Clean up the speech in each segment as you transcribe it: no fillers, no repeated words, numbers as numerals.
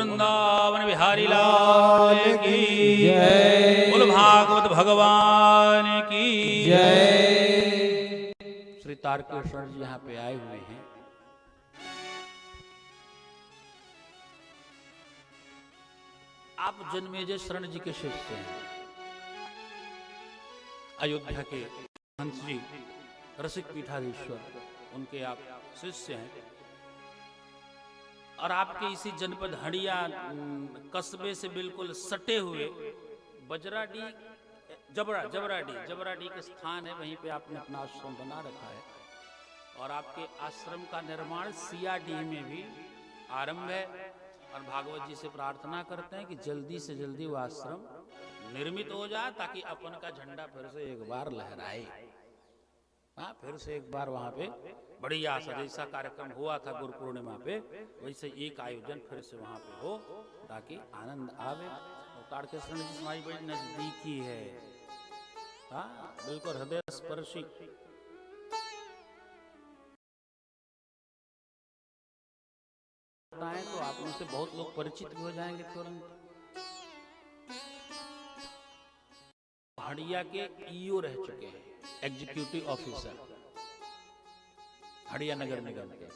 वृंदावन बिहारी लाल की जय। बोल भागवत भगवान की जय। श्री तारकेश्वर जी यहाँ पे आए हुए हैं। आप जन्मेजय शरण जी के शिष्य हैं। अयोध्या के हंस जी रसिक पीठाधीश्वर, उनके आप शिष्य हैं। और आपके इसी जनपद हड़िया कस्बे से बिल्कुल सटे हुए बजराडी जबराडी के स्थान है, वहीं पे आपने अपना आश्रम बना रखा है। और आपके आश्रम का निर्माण सियाडीह में भी आरंभ है। और भागवत जी से प्रार्थना करते हैं कि जल्दी से जल्दी वो आश्रम निर्मित हो जाए, ताकि अपन का झंडा फिर से एक बार लहराए। हाँ, फिर से एक बार वहां पे बड़ी आशा, जैसा कार्यक्रम हुआ था गुरु पूर्णिमा पे, वैसे एक आयोजन फिर से वहां पे हो, ताकि आनंद आवे। और तारकेश्वर जी हमारी बड़ी नजदीकी है। हाँ, बिल्कुल हृदय स्पर्शी। तो आप उनसे बहुत लोग परिचित भी हो जाएंगे तुरंत। हड़िया के ईओ रह चुके हैं, एग्जीक्यूटिव ऑफिसर हड़िया नगर निगम के।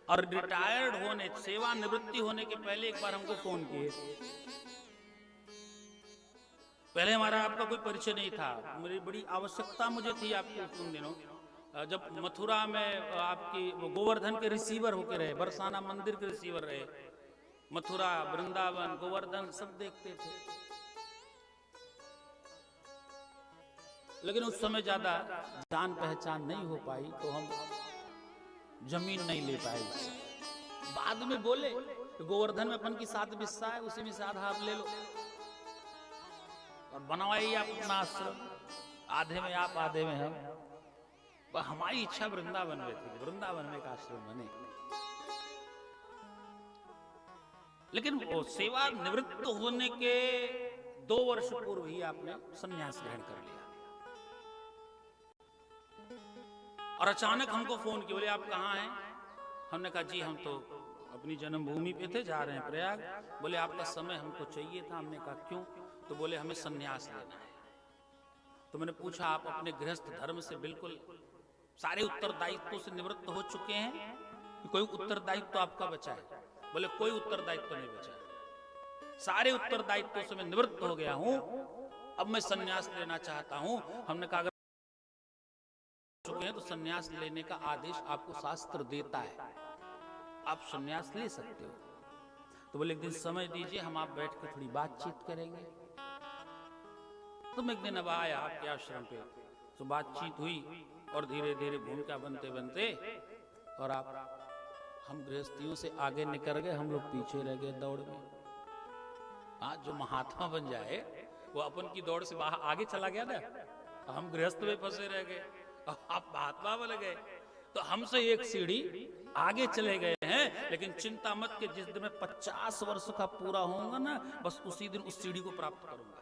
और रिटायर्ड होने, सेवानिवृत्ति होने के पहले एक बार हमको फोन किए। पहले हमारा आपका कोई परिचय नहीं था। मेरी बड़ी आवश्यकता मुझे थी आपकी उन दिनों, जब मथुरा में आपकी गोवर्धन के रिसीवर होके रहे, बरसाना मंदिर के रिसीवर रहे। मथुरा, वृंदावन, गोवर्धन सब देखते थे। लेकिन उस समय ज्यादा जान पहचान नहीं हो पाई, तो हम जमीन नहीं ले पाए। बाद में बोले गोवर्धन में अपन की 7 हिस्सा है, उसी में से आधा आप ले लो और बनवाइए आप अपना आश्रम। आधे में आप, आधे में हम। हमारी इच्छा वृंदावन में थी, वृंदावन में एक आश्रम बने। लेकिन वो सेवा निवृत्त होने के 2 वर्ष पूर्व ही आपने संन्यास ग्रहण कर लिया। और अचानक हमको फोन किया, बोले आप कहाँ हैं? हमने कहा जी हम तो अपनी जन्मभूमि पे थे, जा रहे हैं प्रयाग। बोले आपका समय हमको चाहिए था। हमने कहा क्यों? तो बोले हमें संन्यास लेना है। तो मैंने पूछा आप अपने गृहस्थ धर्म से बिल्कुल सारे उत्तरदायित्व से निवृत्त हो चुके हैं कि कोई उत्तरदायित्व तो आपका बचा है? बोले कोई उत्तरदायित्व तो नहीं बचा, सारे उत्तरदायित्व से मैं निवृत्त हो गया हूं, अब मैं संन्यास लेना चाहता हूं। हमने कहा चुके हैं तो संन्यास लेने का आदेश आपको शास्त्र देता है, आप संन्यास ले सकते हो। तो बोले एक दिन समय दीजिए, हम आप बैठ कर थोड़ी बातचीत करेंगे। तो मैं एक दिन अब आया आपके आश्रम पे, तो बातचीत हुई और धीरे धीरे भूमिका बनते बनते और आप हम गृहस्थियों से आगे निकल गए, हम लोग पीछे रह गए दौड़ में। आज जो महात्मा बन जाए वो अपन की दौड़ से बाहर आगे चला गया ना, हम गृहस्थ में फंसे रह गए, आप महात्मा बन गए। तो हमसे एक सीढ़ी आगे चले गए हैं। लेकिन चिंता मत कि जिस दिन मैं 50 वर्ष का पूरा होऊंगा ना, बस उसी दिन उस सीढ़ी को प्राप्त करूंगा।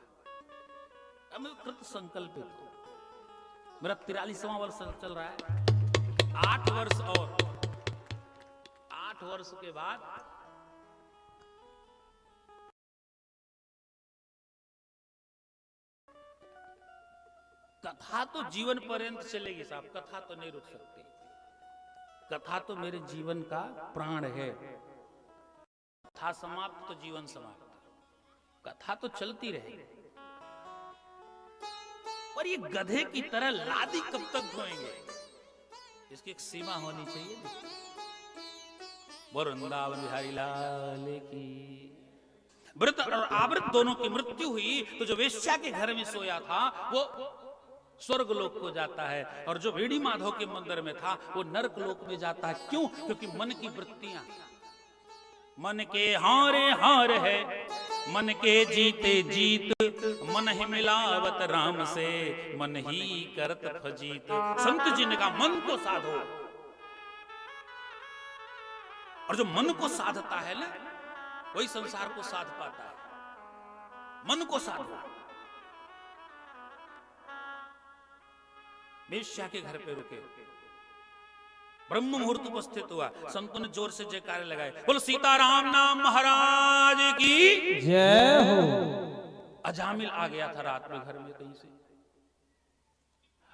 अब मैं कृत संकल्पित हूं। मेरा 43वां वर्ष चल रहा है। 8 वर्ष और 8 वर्ष के बाद कथा तो जीवन पर्यंत चलेगी साहब, कथा तो नहीं रुक सकती। कथा तो मेरे जीवन का प्राण है। कथा समाप्त तो जीवन समाप्त। कथा तो चलती रहेगी। और ये गधे की तरह लादी कब तक धोएंगे? इसकी एक सीमा होनी चाहिए। वृंदावन बिहारी लाल की। वृत और आवृत दोनों की मृत्यु हुई तो जो वेश्या के घर में सोया था वो स्वर्ग लोक को जाता है, और जो वेणी माधव के मंदिर में था वो नरक लोक में जाता है। क्यों? क्योंकि मन की वृत्तियां, मन के हारे हार है, मन के जीते जीत, मन ही मिलावत राम से, मन ही करत फजीत। संत जी ने कहा मन को साधो। और जो मन को साधता है ना, वही संसार को साध पाता है। मन को साधो। वेश्या के घर पे रुके, ब्रह्म मुहूर्त उपस्थित हुआ, संतों ने जोर से जयकारे लगाए, बोलो सीताराम नाम महाराज की जय हो। अजामिल आ गया था रात में घर में कहीं से।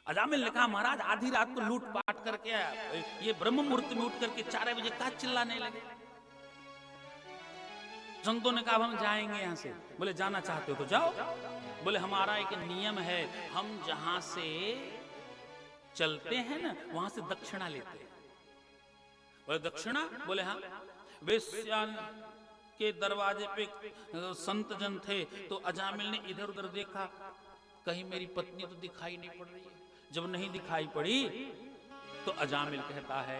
अजामिल ने कहा महाराज आधी रात को लूट पाट करके आया, ये ब्रह्म मुहूर्त में उठ करके 4 बजे का चिल्लाने लगे। संतों ने कहा हम जाएंगे यहां से। बोले जाना चाहते हो तो जाओ। बोले हमारा एक नियम है, हम जहां से चलते हैं ना वहां से दक्षिणा लेते हैं। बोले दक्षिणा? बोले हाँ। वेश्या के दरवाजे पे संत जन थे तो अजामिल ने इधर उधर देखा, कहीं मेरी पत्नी तो दिखाई नहीं पड़ रही है। जब नहीं दिखाई पड़ी तो अजामिल कहता है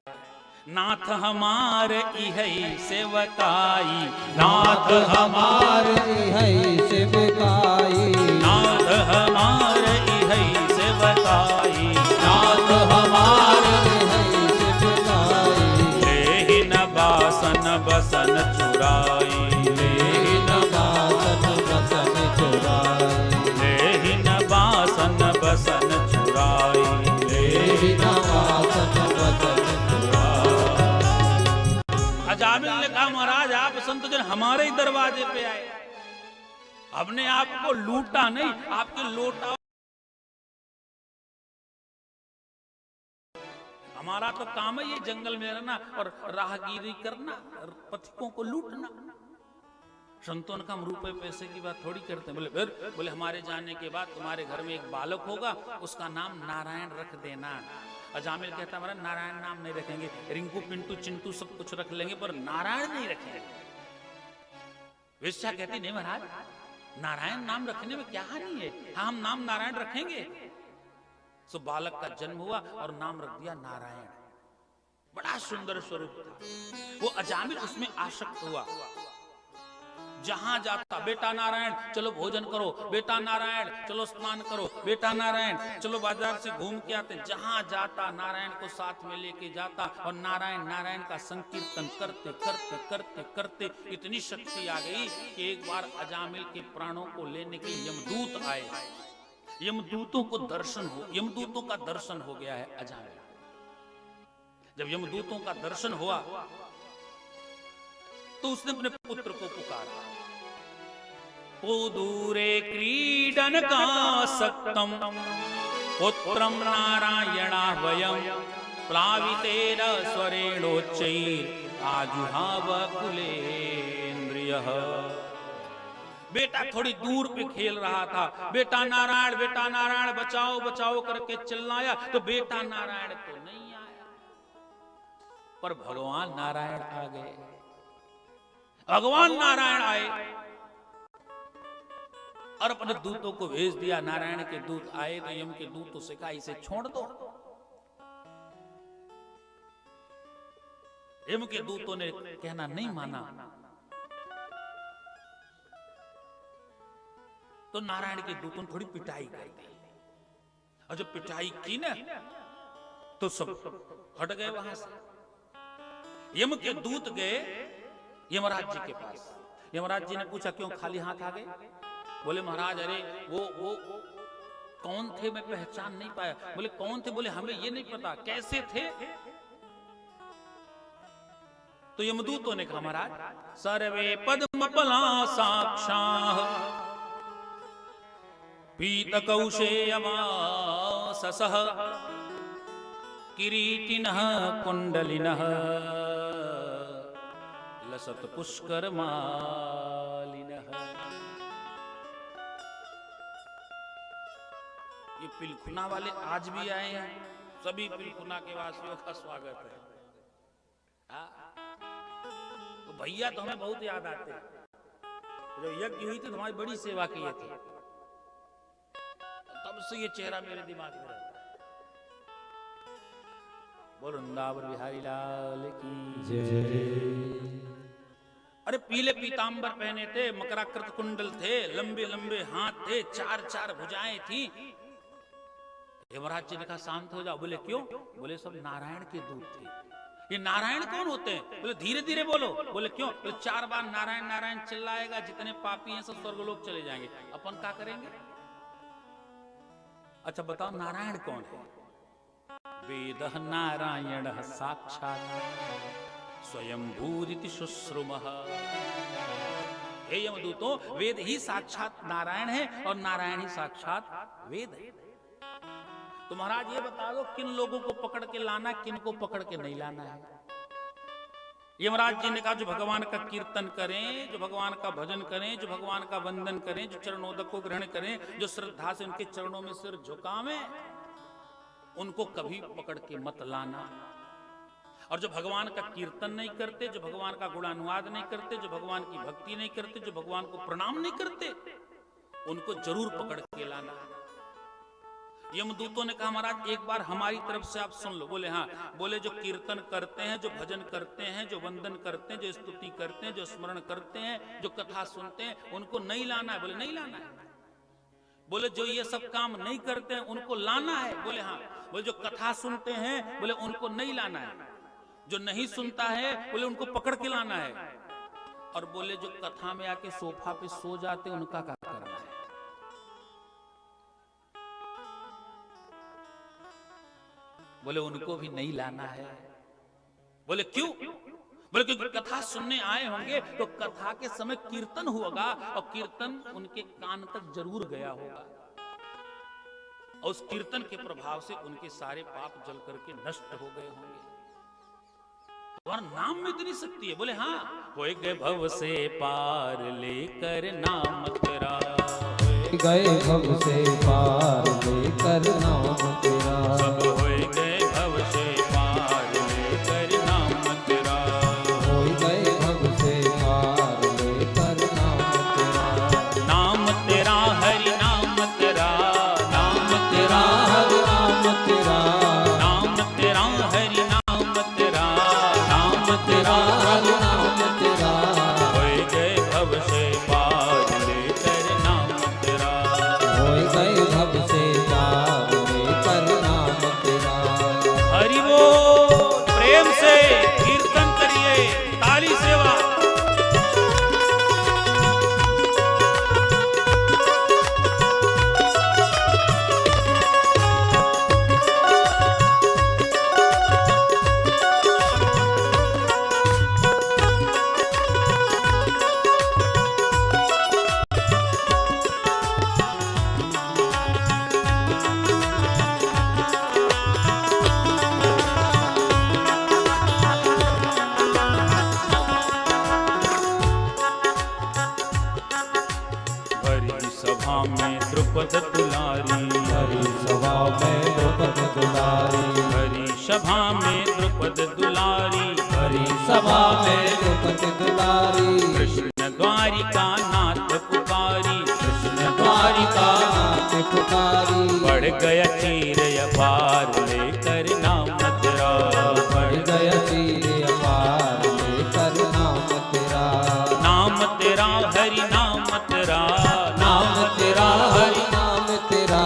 नाथ हमार इहै सेवकाई, नाथ हमार इहै सेवकाई, नाथ हमार इहै सेवकाई, नाथ हमार इहै सेवकाई। लेहि न बासन बसन चुराई, लेहि न बासन बसन चुराई, लेहि न बासन बसन चुराई, लेहि न बासन बसन चुराई। अजामिल ने कहा महाराज आप संत जन हमारे ही दरवाजे पे आए, हमने आपको लूटा नहीं, आपके लोटा। हमारा तो काम है ये जंगल में रहना और राहगीरी करना, पथिकों को लूटना। संतों ने कहा हम रुपए पैसे की बात थोड़ी करते हैं। बोले फिर? बोले हमारे जाने के बाद तुम्हारे घर में एक बालक होगा, उसका नाम नारायण रख देना। अजामिल कहता महाराज नारायण नाम नहीं रखेंगे, रिंकू पिंटू चिंटू सब कुछ रख लेंगे पर नारायण नहीं रखेंगे। वेश्या कहती नहीं महाराज नारायण नाम रखने में क्या हानि है, हाँ हम नाम नारायण रखेंगे। सो बालक का जन्म हुआ और नाम रख दिया नारायण। बड़ा सुंदर स्वरूप था वो। अजामिल उसमें आसक्त हुआ, जहां जाता बेटा नारायण चलो भोजन करो, बेटा नारायण चलो स्नान करो, बेटा नारायण चलो बाजार से घूम के आते। जहां जाता नारायण को साथ में लेके जाता और नारायण नारायण का संकीर्तन करते करते करते करते इतनी शक्ति आ गई कि एक बार अजामिल के प्राणों को लेने के यमदूत आए। यमदूतों का दर्शन हो गया है अजामिल। जब यमदूतों का दर्शन हुआ तो उसने अपने पुत्र को पुकारा, को दूरे क्रीडन का सक्तम पुत्रम नारायणा वयम प्लावितेन स्वरेणोच्चैर आजुहाव कुलेन्द्रियः। बेटा थोड़ी दूर पे खेल रहा था, बेटा नारायण बचाओ बचाओ करके चिल्लाया तो बेटा नारायण तो नहीं आया, पर भगवान नारायण आ गए। भगवान नारायण आए और अपने दूतों को भेज दिया। नारायण के दूत आए तो यम के दूतों से कहा इसे छोड़ दो। यम के दूतों ने कहना नहीं माना तो नारायण के दूतों ने थोड़ी पिटाई कर दी। और जब पिटाई की ना तो सब हट गए वहां से। यम के दूत गए यमराज जी के पास। यमराज जी ने पूछा क्यों खाली हाथ आ गए? बोले महाराज अरे वो कौन थे मैं पहचान नहीं पाया। बोले कौन थे? बोले हमें ये नहीं पता। कैसे थे? तो यमदूतों ने कहा महाराज सर्वे पद्म पलासाक्षाः पीत कौशेयवाससः किरीटिनः कुंडलिनः लसत पुष्कर मालिनः। ये पिलखुना वाले आज भी आए हैं। सभी पिलखुना के वासियों का स्वागत है। तो भैया तो हमें बहुत याद आते हैं। जब यज्ञ हुई थी तो हमारी बड़ी सेवा की थी, तब से ये चेहरा मेरे दिमाग में रहता है। बोल वृंदावन बिहारी लाल की जय। अरे पीले पीतांबर पहने थे, मकराकृत कुंडल थे, लंबे लंबे हाथ थे, 4 भुजाएं थी। यमराज जी ने कहा शांत हो जाओ। बोले क्यों? बोले सब नारायण के दूत थे। ये नारायण कौन होते हैं? बोले धीरे धीरे बोलो। बोले क्यों? बोले 4 बार नारायण नारायण चिल्लाएगा, जितने पापी हैं सब स्वर्गलोक चले जाएंगे। अपन क्या करेंगे? अच्छा बताओ नारायण कौन है? वेदः नारायणः साक्षात् स्वयं भूरिति शुश्रुमः हे यमदूतों, वेद ही साक्षात नारायण है और नारायण ही साक्षात वेद है। तो महाराज ये बता दो किन लोगों को पकड़ के लाना, किन को पकड़ के नहीं लाना है। यमराज जी ने कहा जो भगवान का कीर्तन करें, जो भगवान का भजन करें, जो भगवान का वंदन करें, जो चरणोदक को ग्रहण करें, जो श्रद्धा से उनके चरणों में सिर झुकावें, उनको कभी पकड़ के मत लाना। और जो भगवान का कीर्तन नहीं करते, जो भगवान का गुणानुवाद नहीं करते, जो भगवान की भक्ति नहीं करते, जो भगवान को प्रणाम नहीं करते, उनको जरूर पकड़ के लाना। यमदूतों ने कहा महाराज एक बार हमारी तरफ से आप सुन लो। बोले हाँ। बोले जो कीर्तन करते हैं, जो भजन करते हैं, जो वंदन करते हैं, जो स्तुति करते हैं, जो स्मरण करते हैं, जो कथा सुनते हैं, उनको नहीं लाना है। बोले नहीं लाना है। बोले जो ये सब काम नहीं करते हैं उनको लाना है। बोले हाँ। बोले जो कथा सुनते हैं, बोले उनको नहीं लाना है। जो नहीं सुनता है, बोले उनको पकड़ के लाना है। और बोले जो कथा में आके सोफा पे सो जाते उनका क्या करना है। बोले उनको भी नहीं लाना है। बोले क्यों? बोले क्योंकि कथा सुनने आए होंगे तो कथा के समय कीर्तन होगा और कीर्तन उनके कान तक जरूर गया होगा और उस कीर्तन के प्रभाव से उनके सारे पाप जल करके नष्ट हो गए होंगे। तुम्हारा नाम में इतनी शक्ति है। बोले हाँ। होए गए भव से पार लेकर नाम तेरा, गए भव से पार लेकर नाम तेरा, सब होए गए भव से पार लेकर नाम तेरा, हो गए भव से पार लेकर नाम तेरा, नाम तेरा हरि नाम तेरा, नाम तेरा हरि नाम तेरा, नाम तेरा हरि नाम तेरा, नाम तेरा हरि नाम तेरा, होए गए भव से पार लेकर नाम तेरा, हो गए भव से पार लेकर नाम तेरा। हरि वो प्रेम से कीर्तन करिए, ताली सेवा। सभा में द्रुपद दुलारी, हरि सभा में द्रुपद दुलारी, हरि सभा में द्रुपद दुलारी, हरि सभा में द्रुपद दुलारी, कृष्ण द्वारिका नाथ पुकारी, कृष्ण द्वारिका नाथ पुकारी, बढ़ गया चीर अपार लेकर नाम तेरा, बढ़ गया चीर अपार लेकर नाम तेरा, नाम तेरा हरि नाम तेरा, नाम तेरा हरि नाम तेरा,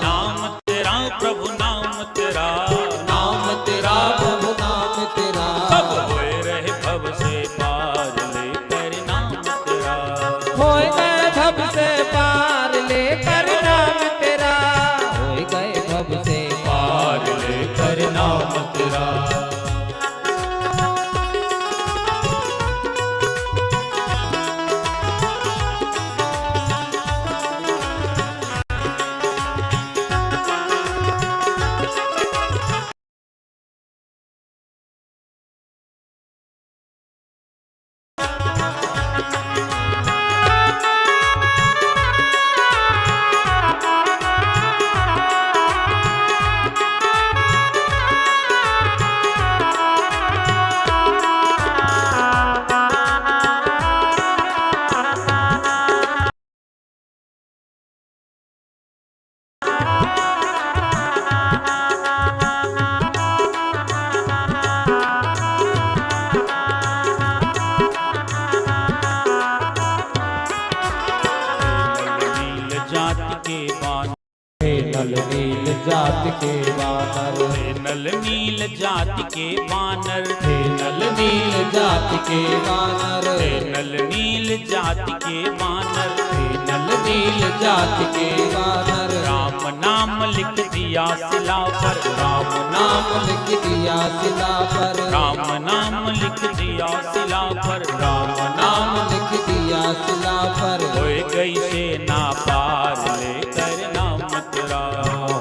नाम तेरा प्रभु नाम तेरा, नाम तेरा प्रभु नाम तेरा, सब होए रहे भव से पार लेकर नाम तेरा, होए गए भव से पार लेकर नाम तेरा, होए गए भव से पार लेकर नाम तेरा। नल नील जाति के वानर, नल नील जाति के वानर, हे नल नील जाति के वानर, नल नील जाति के वानर, हे नल नील जाति के वानर। राम नाम लिख दिया शिला पर, राम नाम लिख दिया शिला पर, राम नाम लिख दिया शिला पर, राम नाम लिख दिया शिला पर। हो गई सेना पार लेकर नाम तेरा,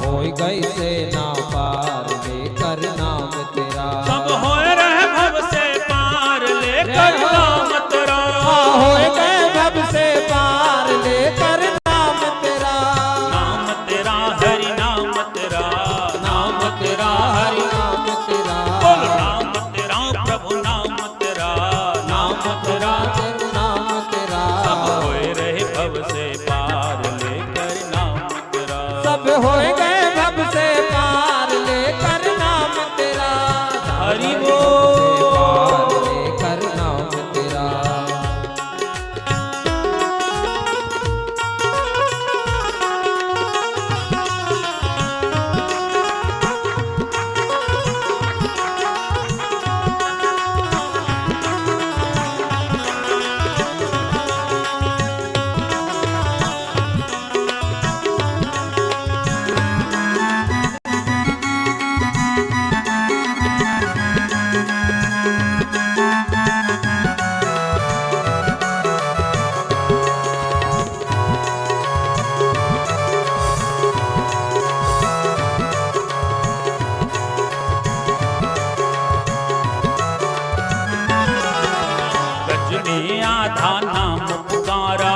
हो गई सेना पार लेकर नाम तेरा। सब हो रहे भव से पार लेकर नाम तेरा, हो गए भव से पार लेकर नाम तेरा। नाम तेरा हरि नाम तेरा, नाम तेरा हरि नाम तेरा। बोल नाम तेरा प्रभु नाम तेरा, नाम तेरा प्रभु नाम तेरा। सब होए रहे भव से पार लेकर नाम तेरा, सब हो गए भव से पार लेकर नाम तेरा। हरि पार लेकर नाम तेरा। गजने आधा नाम पुकारा,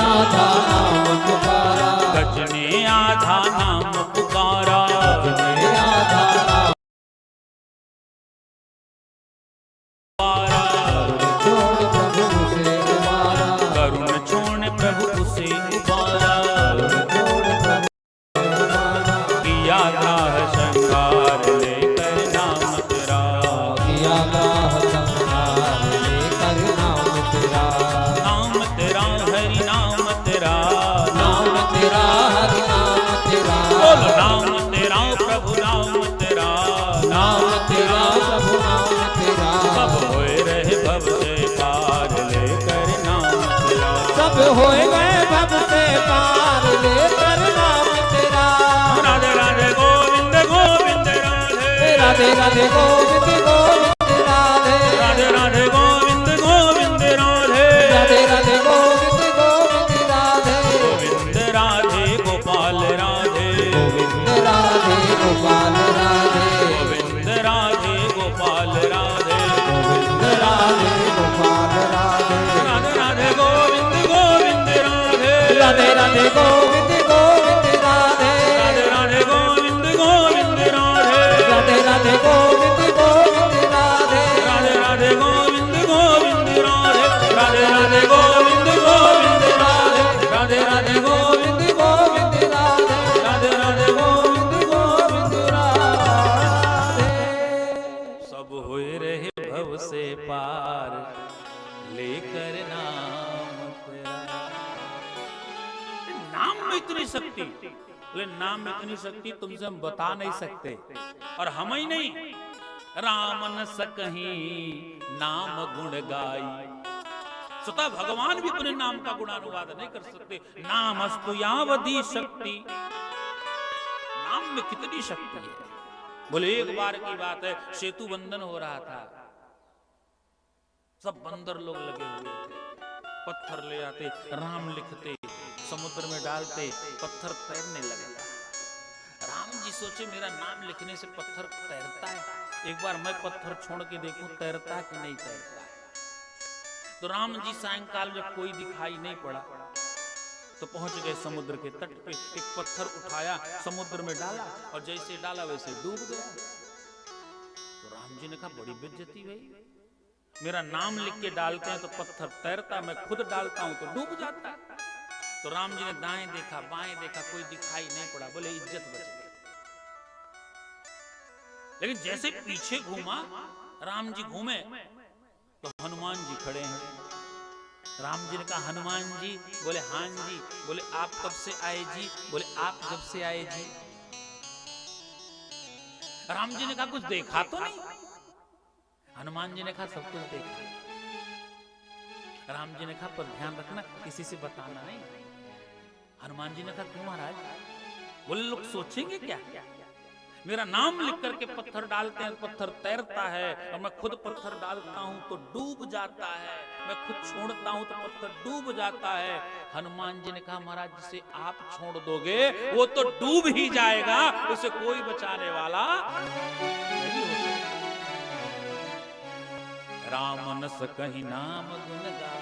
आधा नाम पुकारा, गजने आधा नाम पुकारा, आधा नाम पुकारा। छोड़ प्रभु से उबारा, करुण छोड़ प्रभु उसे उबारा, छोड़ प्रभु से उबारा। किया ग्राह श्रृंगार लेकर नाम तेरा, किया गाह संहार लेकर नाम तेरा। नाम तेरा हरि नाम तेरा, नाम तेरा हरि नाम तेरा। बोल नाम तेरा प्रभु नाम तेरा, नाम तेरा प्रभु नाम तेरा। सब होए रहे भव से पार लेकर नाम तेरा, सब हो गए भव से पार लेकर नाम तेरा। राधे राधे गोविंद गोविंद राधे, राधे राधे गोविंद गोविंद राधे। राधे राधे गोविंद गोविंद राधे, राधे राधे गोविंद गोविंद राधे। गोविंद राधे गोपाल राधे, गोविंद राधे गोपाल राधे। गोविंद राधे गोपाल राधे, गोविंद राधे गोपाल राधे। राधे राधे गोविंद गोविंद राधे, राधे राधे गोविंद गोविंद राधे। राधे राधे गोविंद गोविंद राधे, राधे राधे गोविंद गोविंद राधे। राधे राधे गोविंद गोविंद राधे, राधे राधे गोविंद गोविंद राधे, राधे राधे गोविंद गोविंद राधे। राधे राधे गोविंद गोविंद राधे। सब होए रहे भव से पार लेकर नाम तेरा। नाम में इतनी शक्ति, बोले नाम में इतनी शक्ति तुमसे हम बता नहीं सकते, और हम ही नहीं राम न सकहीं नाम गुण गाई। स्वतः भगवान भी अपने नाम का गुणानुवाद नहीं कर सकते। नामस्तु यावदी शक्ति, नाम में कितनी शक्ति है। बोले एक बार की बात है, सेतु बंधन हो रहा था, सब बंदर लोग लगे हुए थे, पत्थर ले आते, राम लिखते, समुद्र में डालते, पत्थर तैरने लगता। राम जी सोचे मेरा नाम लिखने से पत्थर तैरता है, एक बार मैं पत्थर छोड़ के देखूं तैरता कि नहीं तैरता है। तो राम जी सायंकाल जब कोई दिखाई नहीं पड़ा तो पहुंच गए समुद्र के तट पे, एक पत्थर उठाया, समुद्र में डाला, और जैसे डाला वैसे डूब गया। तो राम जी ने कहा बड़ी बेइज्जती भाई, मेरा नाम लिख के डालते हैं तो पत्थर तैरता, मैं खुद डालता हूं तो डूब जाता। तो राम जी ने दाएं देखा बाएं देखा, कोई दिखाई नहीं पड़ा, बोले इज्जत बच गई। लेकिन जैसे पीछे घूमा, राम जी घूमे तो हनुमान जी खड़े हैं। राम जी ने कहा हनुमान जी, बोले हाँ जी। बोले आप कब से आए जी? बोले आप जब से आए जी। राम जी ने कहा कुछ देखा तो नहीं? हनुमान जी ने कहा सब कुछ देखा। राम जी ने कहा पर ध्यान रखना किसी से बताना नहीं। हनुमान जी ने कहा क्यों महाराज? बोले लोग सोचेंगे क्या? मेरा नाम लिख करके पत्थर डालते हैं, पत्थर तैरता है, और मैं खुद पत्थर डालता हूं तो डूब जाता है, मैं खुद छोड़ता हूं तो पत्थर डूब जाता है। हनुमान जी ने कहा महाराज जिसे आप छोड़ दोगे वो तो डूब ही जाएगा, उसे कोई बचाने वाला नहीं हो सकता। राम नस कहीं नाम गुण गा,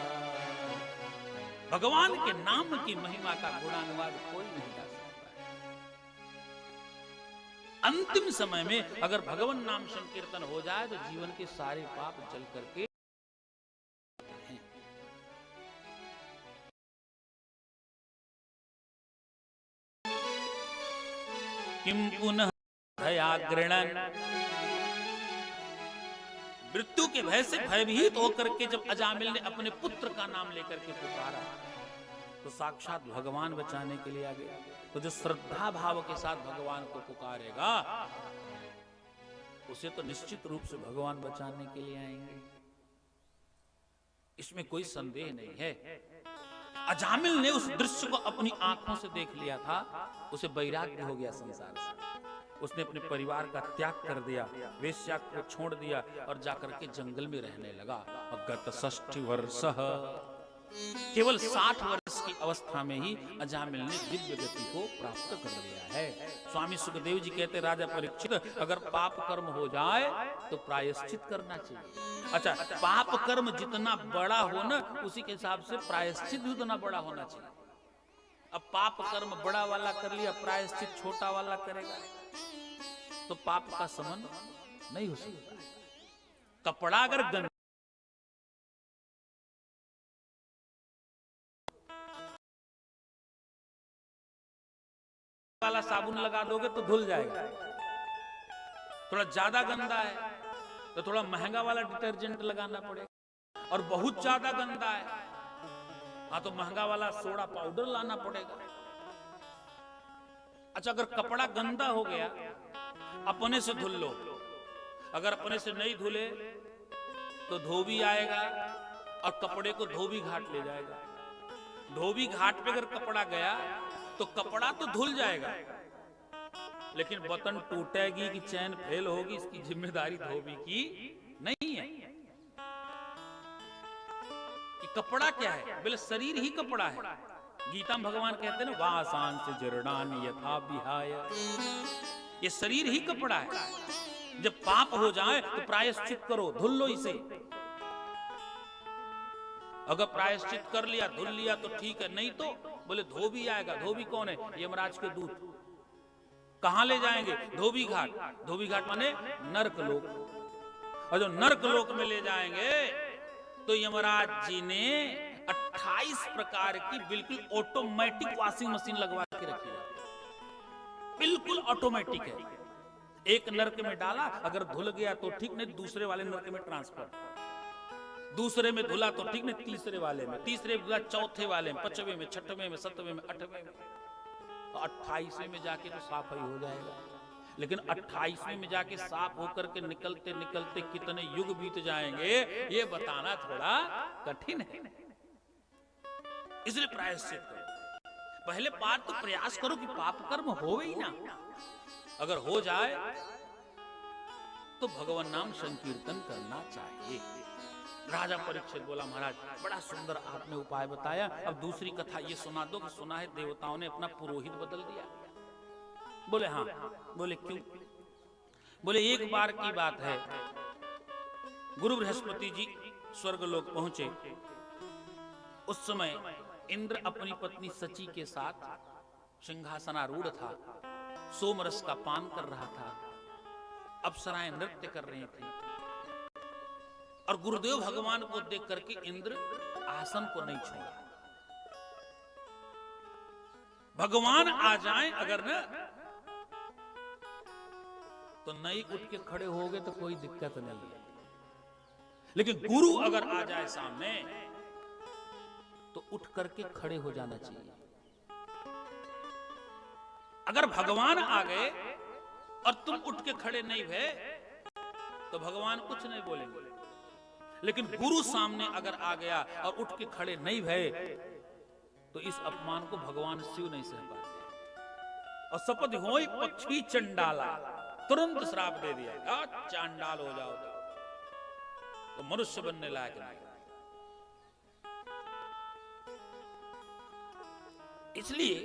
भगवान के नाम की महिमा का गुणानुवाद कोई नहीं कर सकता। अंतिम समय में अगर भगवान नाम संकीर्तन हो जाए तो जीवन के सारे पाप जल करके हैं। किम पुनः भयाग्रणन, मृत्यु के भय से भयभीत होकर के जब अजामिल ने अपने पुत्र का नाम लेकर के पुकारा तो साक्षात भगवान बचाने के लिए आ गए। तो जो श्रद्धा भाव के साथ भगवान को पुकारेगा उसे तो निश्चित रूप से भगवान बचाने के लिए आएंगे, इसमें कोई संदेह नहीं है। अजामिल ने उस दृश्य को अपनी आंखों से देख लिया था, उसे वैराग्य हो गया संसार से। उसने अपने परिवार का त्याग कर दिया, वेश्या को छोड़ दिया और जाकर के जंगल में रहने लगा। गत 60 वर्ष, केवल 60 वर्ष की अवस्था में ही अजामिल ने दिव्य गति को प्राप्त कर लिया है। स्वामी सुखदेव जी कहते राजा परीक्षित अगर पाप कर्म हो जाए तो प्रायश्चित करना चाहिए। अच्छा, पाप कर्म जितना बड़ा हो ना उसी के हिसाब से प्रायश्चित भी उतना बड़ा होना चाहिए। अब पाप कर्म बड़ा वाला कर लिया, प्रायश्चित छोटा वाला करेगा तो पाप का समन नहीं हो सकता। कपड़ा अगर गंदा वाला साबुन लगा दोगे तो धुल जाएगा, थोड़ा ज्यादा गंदा है तो थोड़ा महंगा वाला डिटर्जेंट लगाना पड़ेगा, और बहुत ज्यादा गंदा है हाँ तो महंगा वाला सोडा पाउडर लाना पड़ेगा। अच्छा, अगर कपड़ा गंदा हो गया अपने से धुल लो, अगर अपने से नहीं धुले तो धोबी आएगा और कपड़े को धोबी घाट ले जाएगा। धोबी घाट पे अगर कपड़ा गया तो कपड़ा तो धुल जाएगा लेकिन बटन टूटेगी कि चैन फेल होगी इसकी जिम्मेदारी धोबी की नहीं है। कि कपड़ा क्या है? बोले शरीर ही कपड़ा है। गीता में भगवान कहते हैं ना वासांश जीर्णानि यथा विहाय, ये शरीर ही कपड़ा है। जब पाप हो जाए तो प्रायश्चित करो, धुल लो इसे। अगर प्रायश्चित कर लिया धुल लिया तो ठीक है, नहीं तो बोले धोबी आएगा। धोबी कौन है? यमराज के दूत। कहां ले जाएंगे? धोबी घाट। धोबी घाट माने नरक लोक। और जो नरक लोक में ले जाएंगे तो यमराज जी ने 28 प्रकार की बिल्कुल ऑटोमेटिक वॉशिंग मशीन लगवा के रखी है। बिल्कुल ऑटोमेटिक है। एक नरक में डाला, अगर धुल गया तो ठीक, नहीं दूसरे वाले नरक में ट्रांसफर। दूसरे में धुला तो ठीक, नहीं तीसरे वाले में, तीसरे में धुला चौथे वाले में, 5वें में, 6वें में, 7वें में, 8वें में, तो 28वें में जाके तो साफ ही हो जाएगा। लेकिन 28वें में जाके साफ होकर के निकलते निकलते कितने युग बीत जाएंगे ये बताना थोड़ा कठिन है। इसलिए प्रायश्चित करो। पहले बात तो प्रयास करो कि पाप कर्म हो ही ना। अगर हो जाए तो भगवान नाम संकीर्तन करना चाहिए। राजा परीक्षित बोला महाराज बड़ा सुंदर आपने उपाय बताया, अब दूसरी कथा ये सुना दो कि सुना है देवताओं ने अपना पुरोहित बदल दिया। बोले हाँ। बोले क्यों? बोले एक बार की बात है, गुरु बृहस्पति जी स्वर्गलोक पहुंचे। उस समय इंद्र अपनी पत्नी सची के साथ सिंहासनारूढ़ था, सोमरस का पान कर रहा था, अप्सराएं नृत्य कर रही थी, और गुरुदेव भगवान को देख करके इंद्र आसन को नहीं छोड़ा। भगवान आ जाएं अगर न तो नहीं उठ के खड़े हो गए तो कोई दिक्कत नहीं है, लेकिन गुरु अगर आ जाए सामने तो उठ करके खड़े हो जाना चाहिए। अगर भगवान आ गए और तुम उठ के खड़े नहीं हुए तो भगवान कुछ नहीं बोलेंगे। लेकिन गुरु सामने अगर आ गया और उठ के खड़े नहीं भय तो इस अपमान को भगवान शिव नहीं सह पाते। और शपथ होई पक्षी चंडाला, तुरंत श्राप दे दिया, चांडाल हो जाओ तो मनुष्य बनने लायक नहीं। इसलिए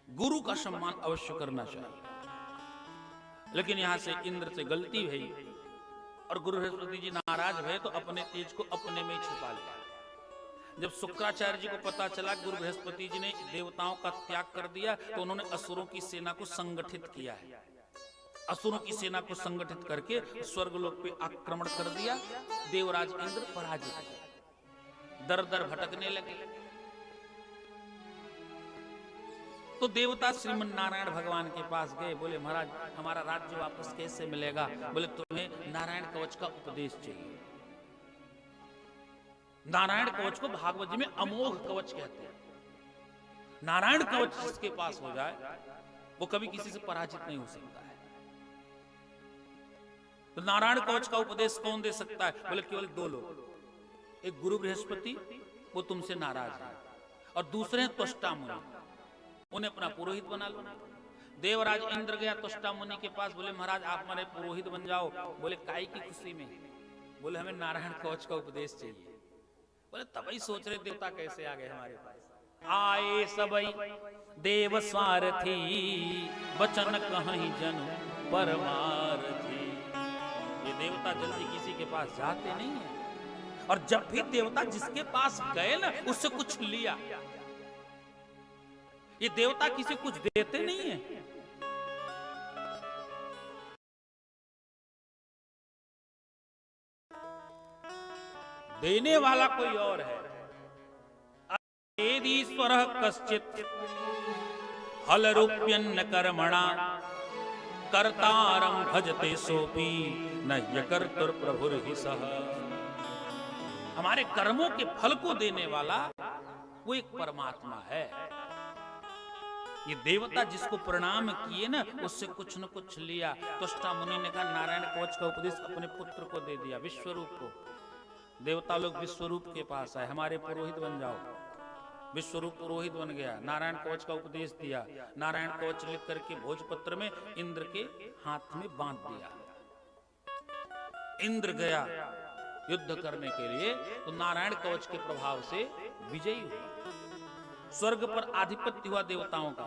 गुरु का सम्मान अवश्य करना चाहिए। लेकिन यहां से इंद्र से गलती हुई और गुरु बृहस्पति जी नाराज हुए तो अपने तेज को अपने में ही छिपा लिया। जब शुक्राचार्य जी को पता चला गुरु बृहस्पति जी ने देवताओं का त्याग कर दिया तो उन्होंने असुरों की सेना को संगठित किया है। असुरों की सेना को संगठित करके स्वर्गलोक पे आक्रमण कर दिया। देवराज इंद्र पराजित, दर दर भटकने लगे। तो देवता श्रीमन नारायण भगवान के पास गए, बोले महाराज हमारा राज्य वापस कैसे मिलेगा? बोले तुम्हें नारायण कवच का उपदेश चाहिए। नारायण कवच को भागवत जी में अमोघ कवच कहते हैं। नारायण कवच जिसके पास हो जाए वो कभी किसी से पराजित नहीं हो सकता है। तो नारायण कवच का उपदेश कौन दे सकता है? बोले केवल दो लोग, एक गुरु बृहस्पति, वो तुमसे नाराज है, और दूसरे हैं त्वष्टा मुनि, उन्हें अपना पुरोहित बना लो। देवराज इंद्र गया त्वष्टा मुनि के पास, बोले महाराज आप हमारे पुरोहित बन जाओ। बोले काई की खुशी में? बोले हमें नारायण कवच का उपदेश चाहिए। बोले तभी सोच रहे देवता कैसे आ गए हमारे पास। आए सबई देव स्वार्थी, वचन कहीं जन परमार्थी। ये देवता जल्दी किसी के पास जाते नहीं है, और जब भी देवता जिसके पास गए ना उससे कुछ लिया। ये देवता किसी कुछ देते नहीं है। देने वाला कोई और है। ईश्वर कश्चित हल रूप्यन्न कर्मणा, कर्तारं भजते सोपी न यकर्तुर प्रभुर्हि सह। हमारे कर्मों के फल को देने वाला वो एक परमात्मा है। ये देवता जिसको प्रणाम किए ना उससे कुछ न कुछ लिया। त्वष्टा मुनि ने कहा नारायण कवच का उपदेश अपने पुत्र को दे दिया, विश्वरूप को। देवता लोग विश्वरूप के पास आए, हमारे पुरोहित बन जाओ। विश्वरूप पुरोहित बन गया, नारायण कवच का उपदेश दिया। नारायण कवच लिख करके भोजपत्र में इंद्र के हाथ में बांध दिया। इंद्र गया युद्ध करने के लिए तो नारायण कवच के प्रभाव से विजयी हुआ। स्वर्ग पर आधिपत्य हुआ देवताओं का।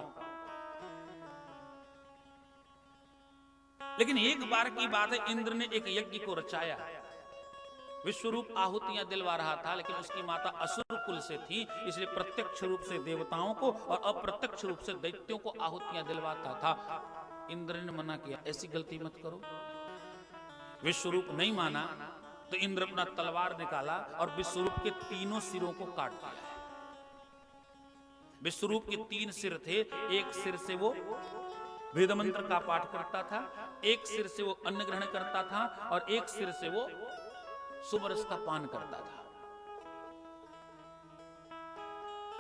लेकिन एक बार की बात है, इंद्र ने एक यज्ञ को रचाया। विश्वरूप आहुतियां दिलवा रहा था, लेकिन उसकी माता असुर कुल से थी, इसलिए प्रत्यक्ष रूप से देवताओं को और अप्रत्यक्ष रूप से दैत्यों को आहुतियां दिलवाता था। इंद्र ने मना किया, ऐसी गलती मत करो। विश्वरूप नहीं माना तो इंद्र अपना तलवार निकाला और विश्वरूप के तीनों सिरों को काट दिया। विश्वरूप के 3 सिर थे। एक सिर से वो वेद मंत्र का पाठ करता था, एक सिर से वो अन्न ग्रहण करता था, और एक सिर से वो सुबरस का पान करता था।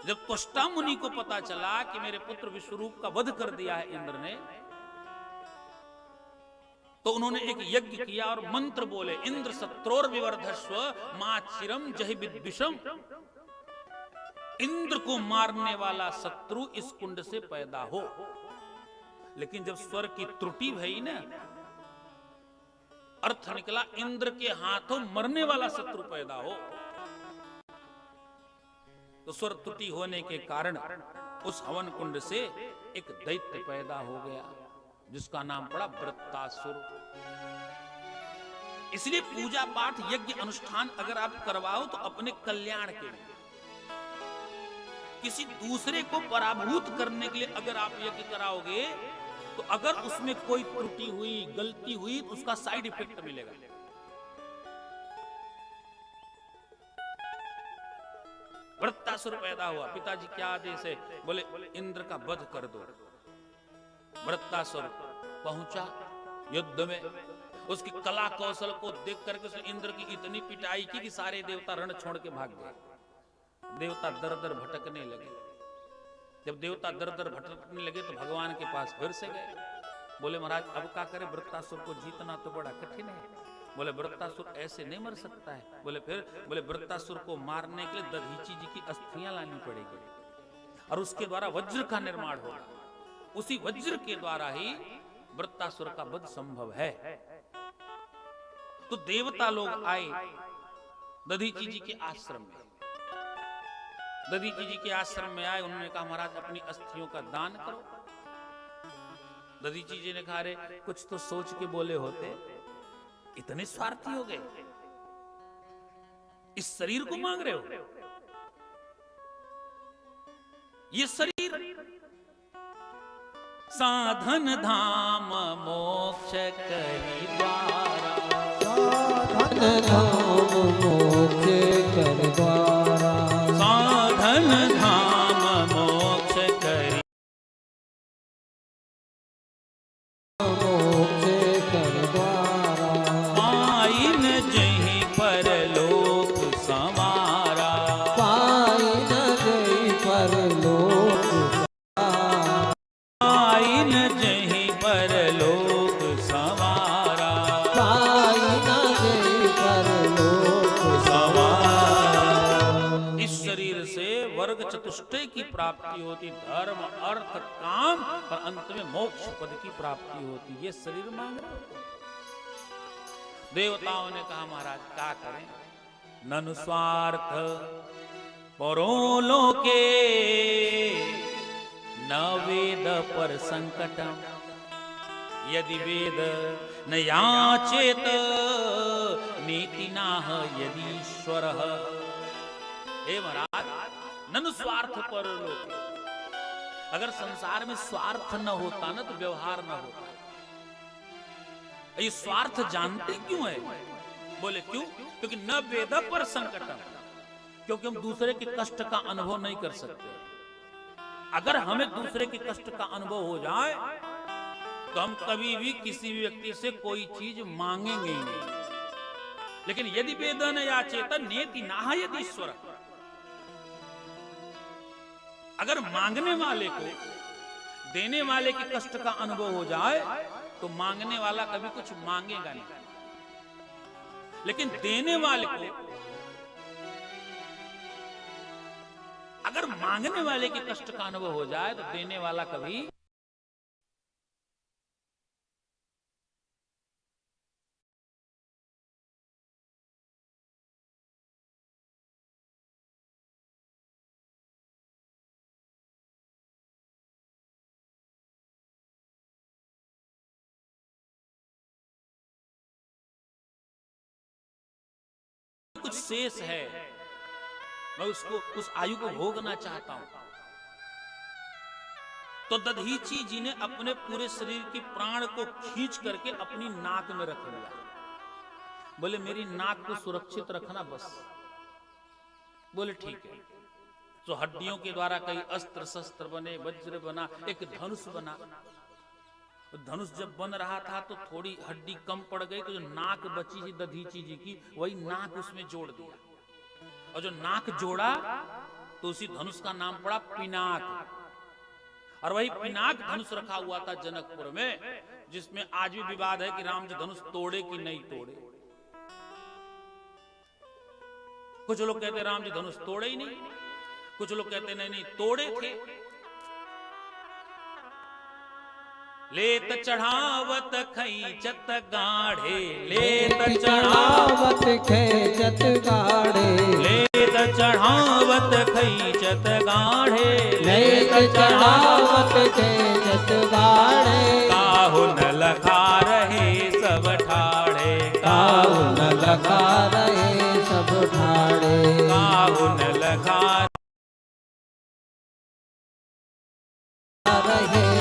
जब त्वष्टा मुनि को पता चला कि मेरे पुत्र विश्वरूप का वध कर दिया है इंद्र ने, तो उन्होंने एक यज्ञ किया और मंत्र बोले, इंद्र सत्रोर विवर्धस्व माचिरम जहि विद्विषम। इंद्र को मारने वाला शत्रु इस कुंड से पैदा हो। लेकिन जब स्वर की त्रुटि भई ना, अर्थ निकला इंद्र के हाथों मरने वाला शत्रु पैदा हो। तो स्वर त्रुटि होने के कारण उस हवन कुंड से एक दैत्य पैदा हो गया, जिसका नाम पड़ा वृत्तासुर। इसलिए पूजा पाठ यज्ञ अनुष्ठान अगर आप करवाओ तो अपने कल्याण के लिए, किसी दूसरे को पराभूत करने के लिए अगर आप यज्ञ कराओगे तो अगर उसमें कोई त्रुटि हुई, गलती हुई, तो उसका साइड इफेक्ट मिलेगा। वृत्तासुर पैदा हुआ। पिताजी क्या आदेश है? बोले इंद्र का वध कर दो। वृत्तासुर पहुंचा युद्ध में, उसकी कला कौशल को देख करके उसने इंद्र की इतनी पिटाई की कि सारे देवता रण छोड़ के भाग गए। देवता दर दर भटकने लगे। जब देवता दर दर भटकने लगे तो भगवान के पास फिर से गए। बोले महाराज अब क्या करें, वृत्तासुर को जीतना तो बड़ा कठिन है। बोले वृत्तासुर ऐसे नहीं मर सकता है। बोले फिर? बोले वृत्तासुर को मारने के लिए दधीची जी की अस्थियां लानी पड़ेगी और उसके द्वारा वज्र का निर्माण होगा। उसी वज्र के द्वारा ही वृत्तासुर का वध संभव है। तो देवता लोग आए दधीची जी के आश्रम में। दधीची जी के आश्रम में आए, उन्होंने कहा महाराज अपनी अस्थियों का दान करो। दधीची जी ने कहा अरे कुछ तो सोच के बोले होते, इतने स्वार्थी हो गए, इस शरीर को मांग रहे हो? ये शरीर साधन धाम मोक्ष करी द्वारा, साधन धाम मोक्ष करी द्वारा, साधन धाम मोक्ष करी, मोक्ष करी द्वारा, पाइन जहीं परलोक समारा, पाइन जहीं परलोक समारा, पाइन जहीं परलोक समारा, पाइन जहीं परलोक समारा। इस शरीर से वर्ग चतुष्टय की प्राप्ति होती, धर्म अर्थ काम और अंत में मोक्ष पद की प्राप्ति होती। ये शरीर मांग रहे हो? देवताओं ने कहा महाराज क्या करें, ननु स्वार्थ परो लोके न वेद पर संकटम, यदि वेद न याचेत नीति नाह यदीश्वर। हे महाराज, ननु स्वार्थ पर लोके, अगर संसार में स्वार्थ न होता ना तो व्यवहार न होता। ये स्वार्थ जानते क्यों है? बोले क्यों? क्योंकि न वेद पर संकटम, क्योंकि हम दूसरे के कष्ट का अनुभव नहीं कर सकते। अगर हमें दूसरे के कष्ट का अनुभव हो जाए तो हम कभी भी किसी भी व्यक्ति से कोई चीज मांगेंगे ही नहीं। लेकिन यदि वेद न याचेत नेति नाह यदीश्वर, अगर मांगने वाले को देने वाले के कष्ट का अनुभव हो जाए तो मांगने वाला कभी कुछ मांगेगा नहीं। लेकिन देने वाले को, अगर मांगने वाले के कष्ट का अनुभव हो जाए तो देने वाला कभी कुछ शेष है, मैं उसको उस आयु को भोगना चाहता हूं। तो दधीची जी ने अपने पूरे शरीर की प्राण को खींच करके अपनी नाक में रख लिया। बोले मेरी नाक को सुरक्षित रखना बस। बोले ठीक है। तो हड्डियों के द्वारा कई अस्त्र शस्त्र बने, वज्र बना, एक धनुष बना। धनुष जब बन रहा था तो थोड़ी हड्डी कम पड़ गई, तो जो नाक बची थी दधीची जी की, वही नाक उसमें जोड़ दिया। और जो नाक जोड़ा तो उसी धनुष का नाम पड़ा पिनाक। और वही पिनाक धनुष रखा हुआ था जनकपुर में, जिसमें आज भी विवाद है कि राम जी धनुष तोड़े कि नहीं तोड़े। कुछ लोग कहते राम जी धनुष तोड़े ही नहीं, कुछ लोग कहते नहीं तोड़े थे। लेत चढ़ावत खैचत गाढ़े, लेत चढ़ावत खैचत गाढ़े, लेत चढ़ावत खैचत गाढ़े, लेत चढ़ावत खैचत गाढ़े, काहु न लखा रहे सब ठाड़े, काहु न लखा रहे सब ठाड़े, काहु न लखा रहे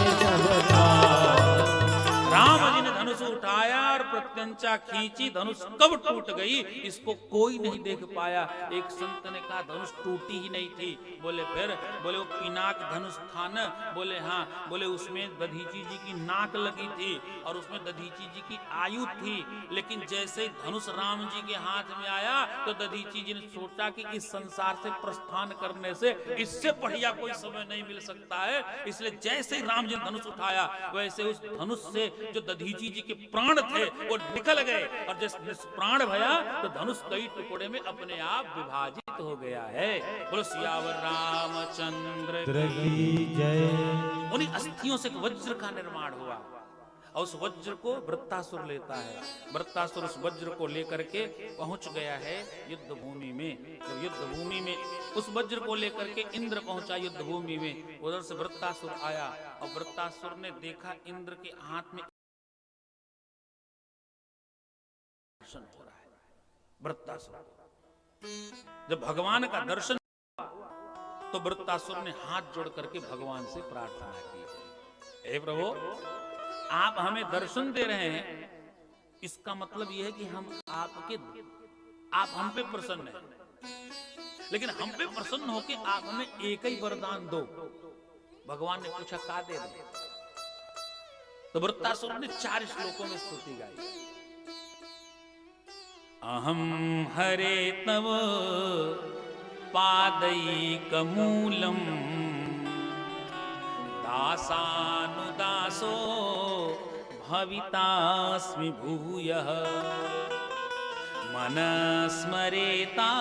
सब प्रत्यंचा खींची, धनुष कब टूट गई इसको कोई नहीं देख पाया। एक संत ने कहा धनुष टूटी ही नहीं थी। बोले फिर? बोले वो पिनाक धनुष था न? बोले हाँ। बोले उसमें दधीची जी की नाक लगी थी और उसमें दधीची जी की आयु थी। लेकिन जैसे धनुष राम जी के हाथ में आया तो दधीची जी ने सोचा कि इस संसार से प्रस्थान करने से इससे बढ़िया कोई समय नहीं मिल सकता है। इसलिए जैसे ही राम जी ने धनुष उठाया वैसे उस धनुष से जो दधीची जी के प्राण थे वो निकल गए और जिस निष्प्राण भया तो धनुष कई टुकड़े में अपने आप विभाजित हो गया है। बोलो सियावर रामचंद्र की जय। उन्हीं अस्थियों से एक वज्र का निर्माण हुआ और उस वज्र को वृत्तासुर लेता है। वृत्तासुर उस वज्र को लेकर के पहुंच गया है युद्ध भूमि में। जब युद्ध भूमि में उस वज्र को लेकर के इंद्र पहुंचा युद्ध भूमि में, उधर से वृत्तासुर आया और वृत्तासुर ने देखा इंद्र के हाथ में दर्शन हो रहा है। वृत्तासुर जब भगवान का दर्शन तो वृत्तासुर ने हाथ जोड़ करके भगवान से प्रार्थना की, हे प्रभु आप हमें दर्शन दे रहे हैं, इसका मतलब यह है कि आप हम पे प्रसन्न हैं, लेकिन हम पे प्रसन्न होके आप हमें एक ही वरदान दो। भगवान ने पूछा का दे दे? तो वृत्तासुर ने 4 श्लोकों में स्तुति गाई। अहम हरे तव पादैकमूलम दासानुदासो भवितास्मि भूयः मनस्मरेता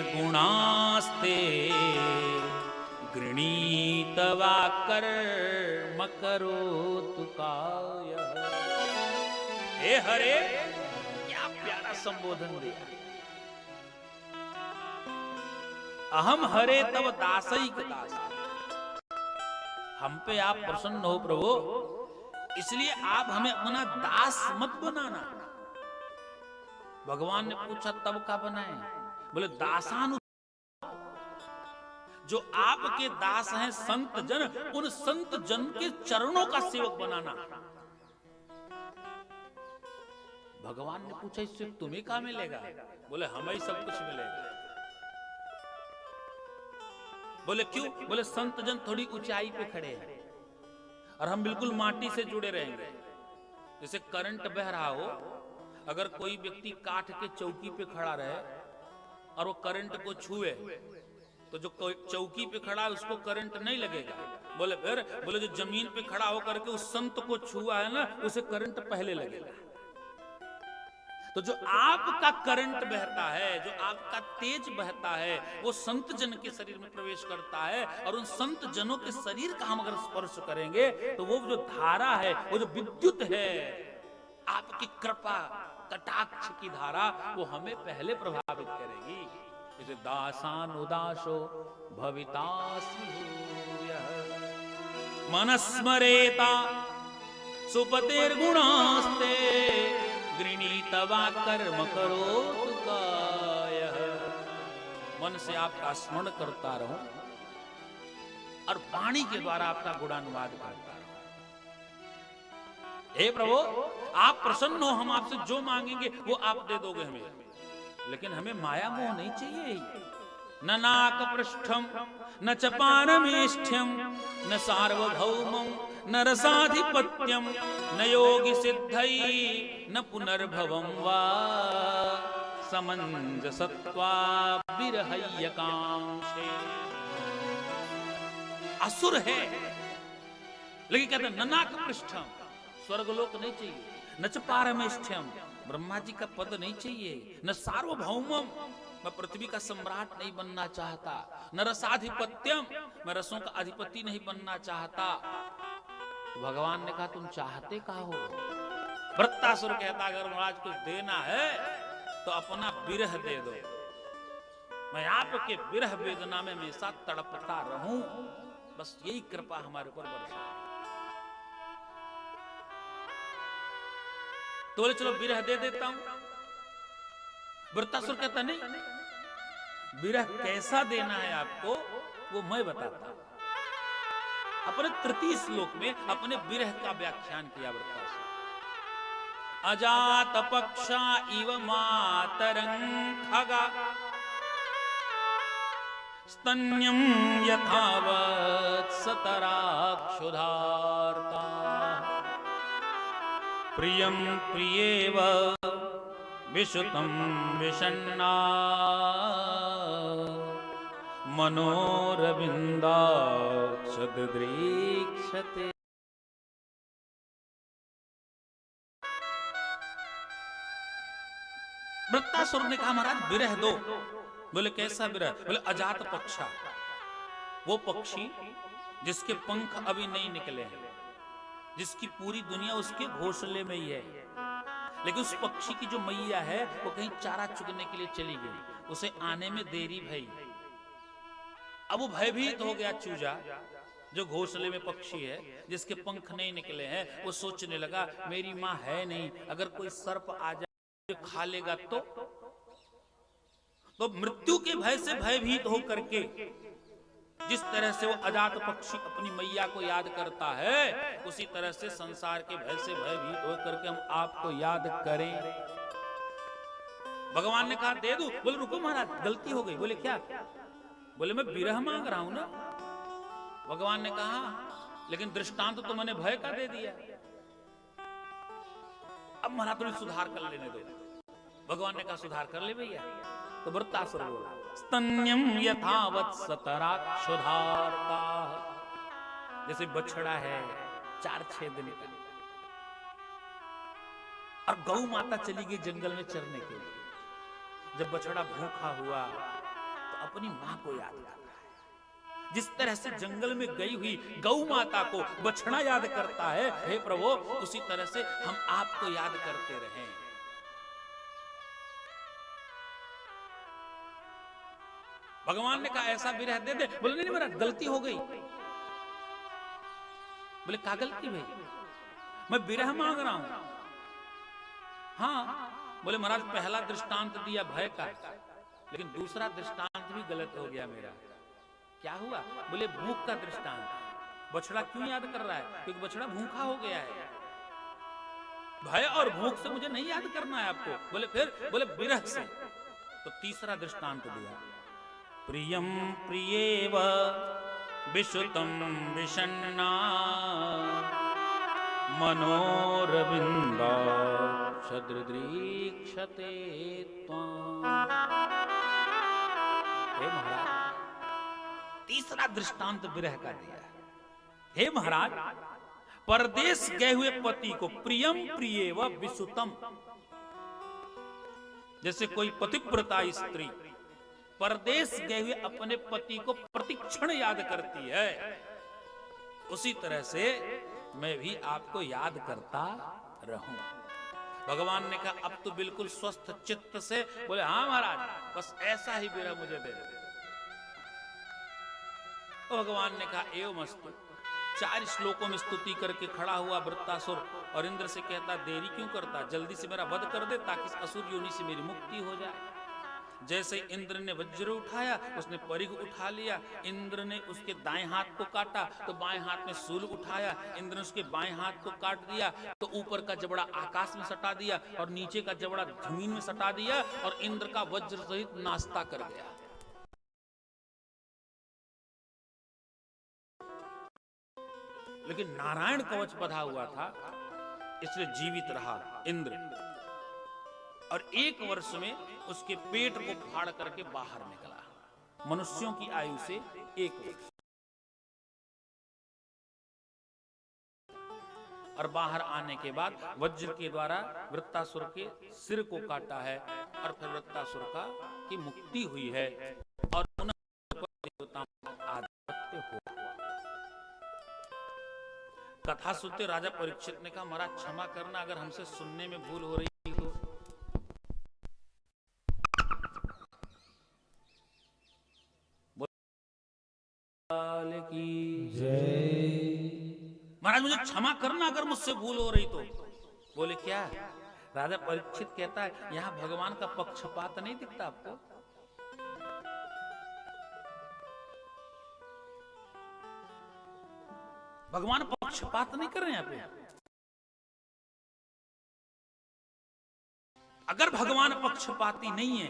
सुपतेर्गुणास्ते गृणीतवा कर्म करोतु कायः। हे हरे, क्या प्यारा संबोधन दिया। अहम हरे तव दासैक दास, हम पे आप प्रसन्न हो प्रभु, इसलिए आप हमें अपना दास मत बनाना। भगवान ने पूछा तब का बनाए? बोले दासानु, जो आपके दास हैं संत जन, उन संत जन के चरणों का सेवक बनाना। भगवान ने पूछा इससे तुम्हें क्या मिलेगा? बोले हमें ही सब कुछ मिलेगा। बोले क्यों? बोले संत जन थोड़ी ऊंचाई पे खड़े हैं और हम बिल्कुल माटी से जुड़े रहेंगे। जैसे करंट बह रहा हो, अगर कोई व्यक्ति काठ के चौकी पे खड़ा रहे और वो करंट को छुए तो जो चौकी पे खड़ा है उसको करंट नहीं लगेगा। बोले फिर? बोले जो जमीन पे खड़ा होकर के उस संत को छुआ है ना, उसे करंट पहले लगेगा। तो जो आपका करंट बहता है, जो आपका तेज बहता है, वो संत जन के शरीर में प्रवेश करता है और उन संत जनों के शरीर का हम अगर स्पर्श करेंगे तो वो जो धारा है, वो जो विद्युत है, आपकी कृपा कटाक्ष की धारा, वो हमें पहले प्रभावित करेगी। जैसे दासानुदासो भवितास्मि भूयः मनस्मरेता सुपतेर्गुणास्ते गृणीतवा कर्म करोतु कायः। मन से आपका स्मरण करता रहूं और वाणी के द्वारा आपका गुणानुवाद करता रहूं। हे प्रभु, आप प्रसन्न हो, हम आपसे जो मांगेंगे वो आप दे दोगे हमें, लेकिन हमें माया मोह नहीं चाहिए। न नाक पृष्ठम न च पानमेष्ठ्यम न सार्वभौमम न रसाधिपत्यम न योगी सिद्धै न पुनर्भवम वा समंजसत्वा विरहय्यकांक्षे। असुर है लेकिन कहते हैं ननाक पृष्ठम, स्वर्गलोक नहीं चाहिए, न च पारमेष्ठ्यम, ब्रह्मा जी का पद नहीं चाहिए, न सार्वभौमम, मैं पृथ्वी का सम्राट नहीं बनना चाहता, न रसाधिपत्यम, मैं रसों का अधिपति नहीं बनना चाहता। तो भगवान ने कहा तुम चाहते क्या हो? वृत्तासुर कहता अगर महाराज कुछ देना है तो अपना विरह दे दो, मैं आपके विरह वेदना में हमेशा तड़पता रहूं, बस यही कृपा हमारे ऊपर बरसा। तो बोले चलो विरह दे देता हूं। वृत्तासुर कहता नहीं, विरह कैसा देना है आपको वो मैं बताता हूं। अपने 33 श्लोक में अपने विरह का व्याख्यान किया वृत्तासुर। अजात पक्षा इव मातरं खगा स्तन्यं यथावत् सतराक्षुधार्ता प्रियं प्रियेव विशुतं विषण्णा मनोरविन्दाक्षदृक्षते। वृत्तासुर ने कहा महाराज विरह दो। बोले कैसा विरह? बोले अजात पक्षा, वो पक्षी जिसके पंख अभी नहीं निकले हैं, जिसकी पूरी दुनिया उसके घोंसले में ही है, लेकिन उस पक्षी की जो मैया है वो कहीं चारा चुगने के लिए चली गई, उसे आने में देरी भई। अब वो भयभीत हो गया चूजा जो घोंसले में पक्षी है, जिसके पंख नहीं निकले हैं। वो सोचने लगा मेरी माँ है नहीं, अगर कोई सर्प आ जाए खा लेगा तो मृत्यु के भय से भयभीत होकर के जिस तरह से वो अजात पक्षी अपनी मैया को याद करता है, उसी तरह से संसार के भय से भयभीत होकर के हम आपको याद करें। भगवान ने कहा दे दूं? बोले रुको महाराज गलती हो गई। बोले क्या? बोले मैं विरह मांग रहा हूं ना। भगवान ने कहा लेकिन दृष्टांत तो मैंने भय का दे दिया, अब महाराज थोड़ी सुधार कर लेने दो। भगवान ने कहा सुधार कर ले भैया। तो वृत्तासुर बोला स्तन्यम यथावत सतराक्षुधारता, जैसे बछड़ा है 4-6 दिन का, और गौ माता चली गई जंगल में चरने के लिए। जब बछड़ा भूखा हुआ तो अपनी मां को याद करता है, जिस तरह से जंगल में गई हुई गौ माता को बछड़ा याद करता है, हे प्रभु उसी तरह से हम आपको याद करते रहें। भगवान ने कहा ऐसा विरह दे दे। बोले नहीं महाराज गलती हो गई। बोले क्या गलती भाई? मैं विरह मांग रहा हूं। हाँ। बोले महाराज पहला दृष्टांत दिया भय का, लेकिन दूसरा दृष्टांत भी गलत हो गया मेरा। क्या हुआ? बोले भूख का दृष्टांत। बछड़ा क्यों याद कर रहा है? क्योंकि बछड़ा भूखा हो गया है। भय और भूख से मुझे नहीं याद करना है आपको। बोले फिर? बोले विरह से। तो तीसरा दृष्टांत दिया, प्रियम प्रियेव विशुतम विषण्णा मनोरविंदा छद्रदृक्षते त्वां। हे महाराज तीसरा दृष्टांत विरह का दिया। हे महाराज परदेश गए हुए पति को प्रियम प्रियेव विशुतम, जैसे कोई पतिव्रता स्त्री परदेश गए हुए अपने पति को प्रतिक्षण याद करती है, उसी तरह से मैं भी आपको याद करता रहूं। भगवान ने कहा अब तो बिल्कुल स्वस्थ चित्त से बोले हाँ महाराज बस ऐसा ही विरह मुझे दे दे। तो भगवान ने कहा एवं अस्तु। 4 श्लोकों में स्तुति करके खड़ा हुआ वृत्तासुर और इंद्र से कहता देरी क्यों करता, जल्दी से मेरा वध कर दे ताकि इस असुर योनि से मेरी मुक्ति हो जाए। जैसे इंद्र ने वज्र उठाया उसने परिघ उठा लिया। इंद्र ने उसके दाएं हाथ को काटा तो बाएं हाथ में शूल उठाया। इंद्र ने उसके बाएं हाथ को काट दिया तो ऊपर का जबड़ा आकाश में सटा दिया और नीचे का जबड़ा जमीन में सटा दिया और इंद्र का वज्र सहित नाश्ता कर गया। लेकिन नारायण कवच बंधा हुआ था इसलिए जीवित रहा इंद्र, और 1 वर्ष में उसके पेट को फाड़ करके बाहर निकला। मनुष्यों की आयु से 1 वर्ष। और बाहर आने के बाद वज्र के द्वारा वृत्तासुर के सिर को काटा है और फिर वृत्तासुर का की मुक्ति हुई है और देवताओं का आधिपत्य हो। कथा सुनते राजा परीक्षित ने कहा महाराज क्षमा करना अगर हमसे सुनने में भूल हो रही हो। महाराज मुझे क्षमा करना अगर मुझसे भूल हो रही तो। बोले क्या? राजा परीक्षित कहता है यहां भगवान का पक्षपात नहीं दिखता आपको? भगवान पक्षपात नहीं कर रहे हैं यहाँ पे। अगर भगवान पक्षपाती नहीं है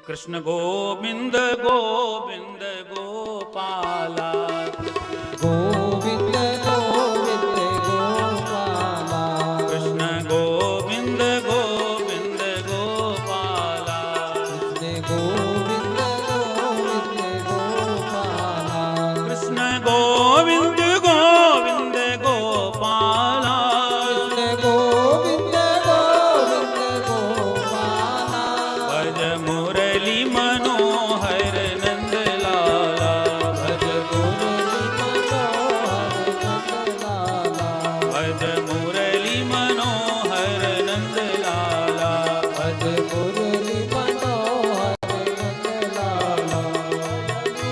कृष्ण गोविंद गोविंद गोपाला, गोविंद गोविंद गोपाला, कृष्ण गोविंद गोविंद गोपाला, कृष्ण गोविंद गोविंद गोपाला, कृष्ण गोविंद गोविंद गोपाला, कृष्ण गोविंद गोविंद गोपाला, भज मुरली मनोहर नंद लाला, भज मुरली मनोहर नंद लाला, भज मुरली मनोहर नंद लाला, भज मुरली मनोहर नंद लाला,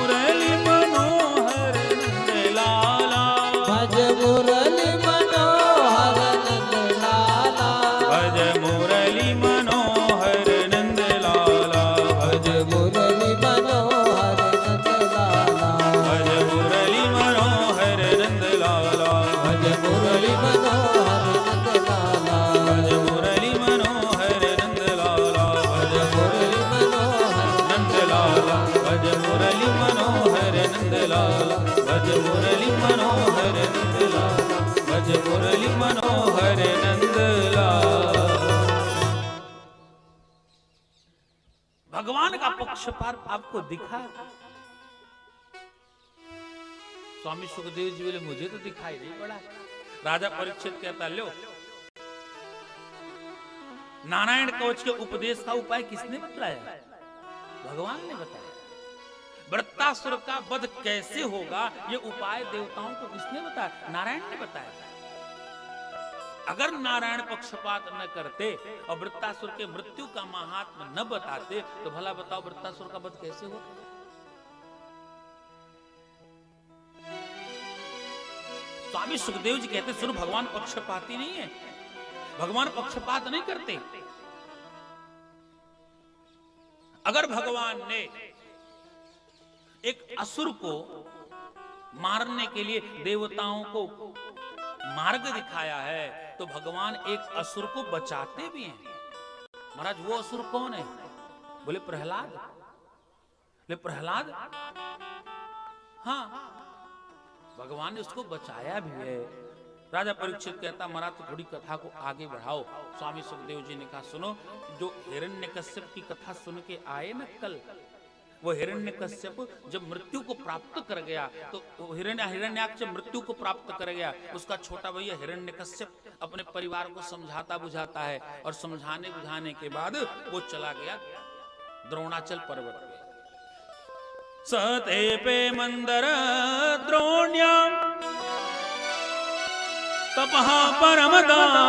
मुरली मनोहर नंद लाला, भज मुरली मनोहर नंद लाला, भज मुरली मनोहर नंद लाला, भज मुरली मनोहर नंद लाला, भज मुरली मनोहर नंद लाला, भज मुरली मनोहर नंद लाला, भज मुरली मनोहर नंद लाला, भज मुरली मनोहर नंद लाला, भज मुरली मनोहर नंद लाला, भज मुरली मनोहर नंद लाला, भज मुरली मनोहर नंद लाला। भगवान का पक्षपात आपको दिखा? स्वामी सुखदेव जी बोले मुझे तो दिखाई नहीं पड़ा। राजा परीक्षित कहता लो, नारायण कवच के उपदेश का उपाय किसने बतलाया? भगवान ने बताया। वृत्तासुर का वध कैसे होगा ये उपाय देवताओं को किसने बताया? नारायण ने बताया। अगर नारायण पक्षपात न करते और वृत्तासुर के मृत्यु का महात्म न बताते तो भला बताओ वृत्तासुर का वध कैसे हो? स्वामी सुखदेव जी कहते सुनो भगवान पक्षपाती नहीं है, भगवान पक्षपात नहीं करते। अगर भगवान ने एक असुर को मारने के लिए देवताओं को मार्ग दिखाया है तो भगवान एक असुर को बचाते भी हैं। महाराज वो असुर कौन है? बोले प्रहलाद। बोले प्रहलाद? हाँ, भगवान ने उसको बचाया भी है। राजा परीक्षित कहता महाराज तो थोड़ी कथा को आगे बढ़ाओ। स्वामी सुखदेव जी ने कहा सुनो, जो हिरण्यकश्यप की कथा सुन के आए ना कल, वो हिरण्यकश्यप जब मृत्यु को प्राप्त कर गया तो हिरण्याक्ष मृत्यु को प्राप्त कर गया, उसका छोटा भैया हिरण्यकश्यप अपने परिवार को समझाता बुझाता है और समझाने बुझाने के बाद वो चला गया द्रोणाचल पर्वत पे। सते पे मंदर द्रोण्याम तपः परम दारुणम्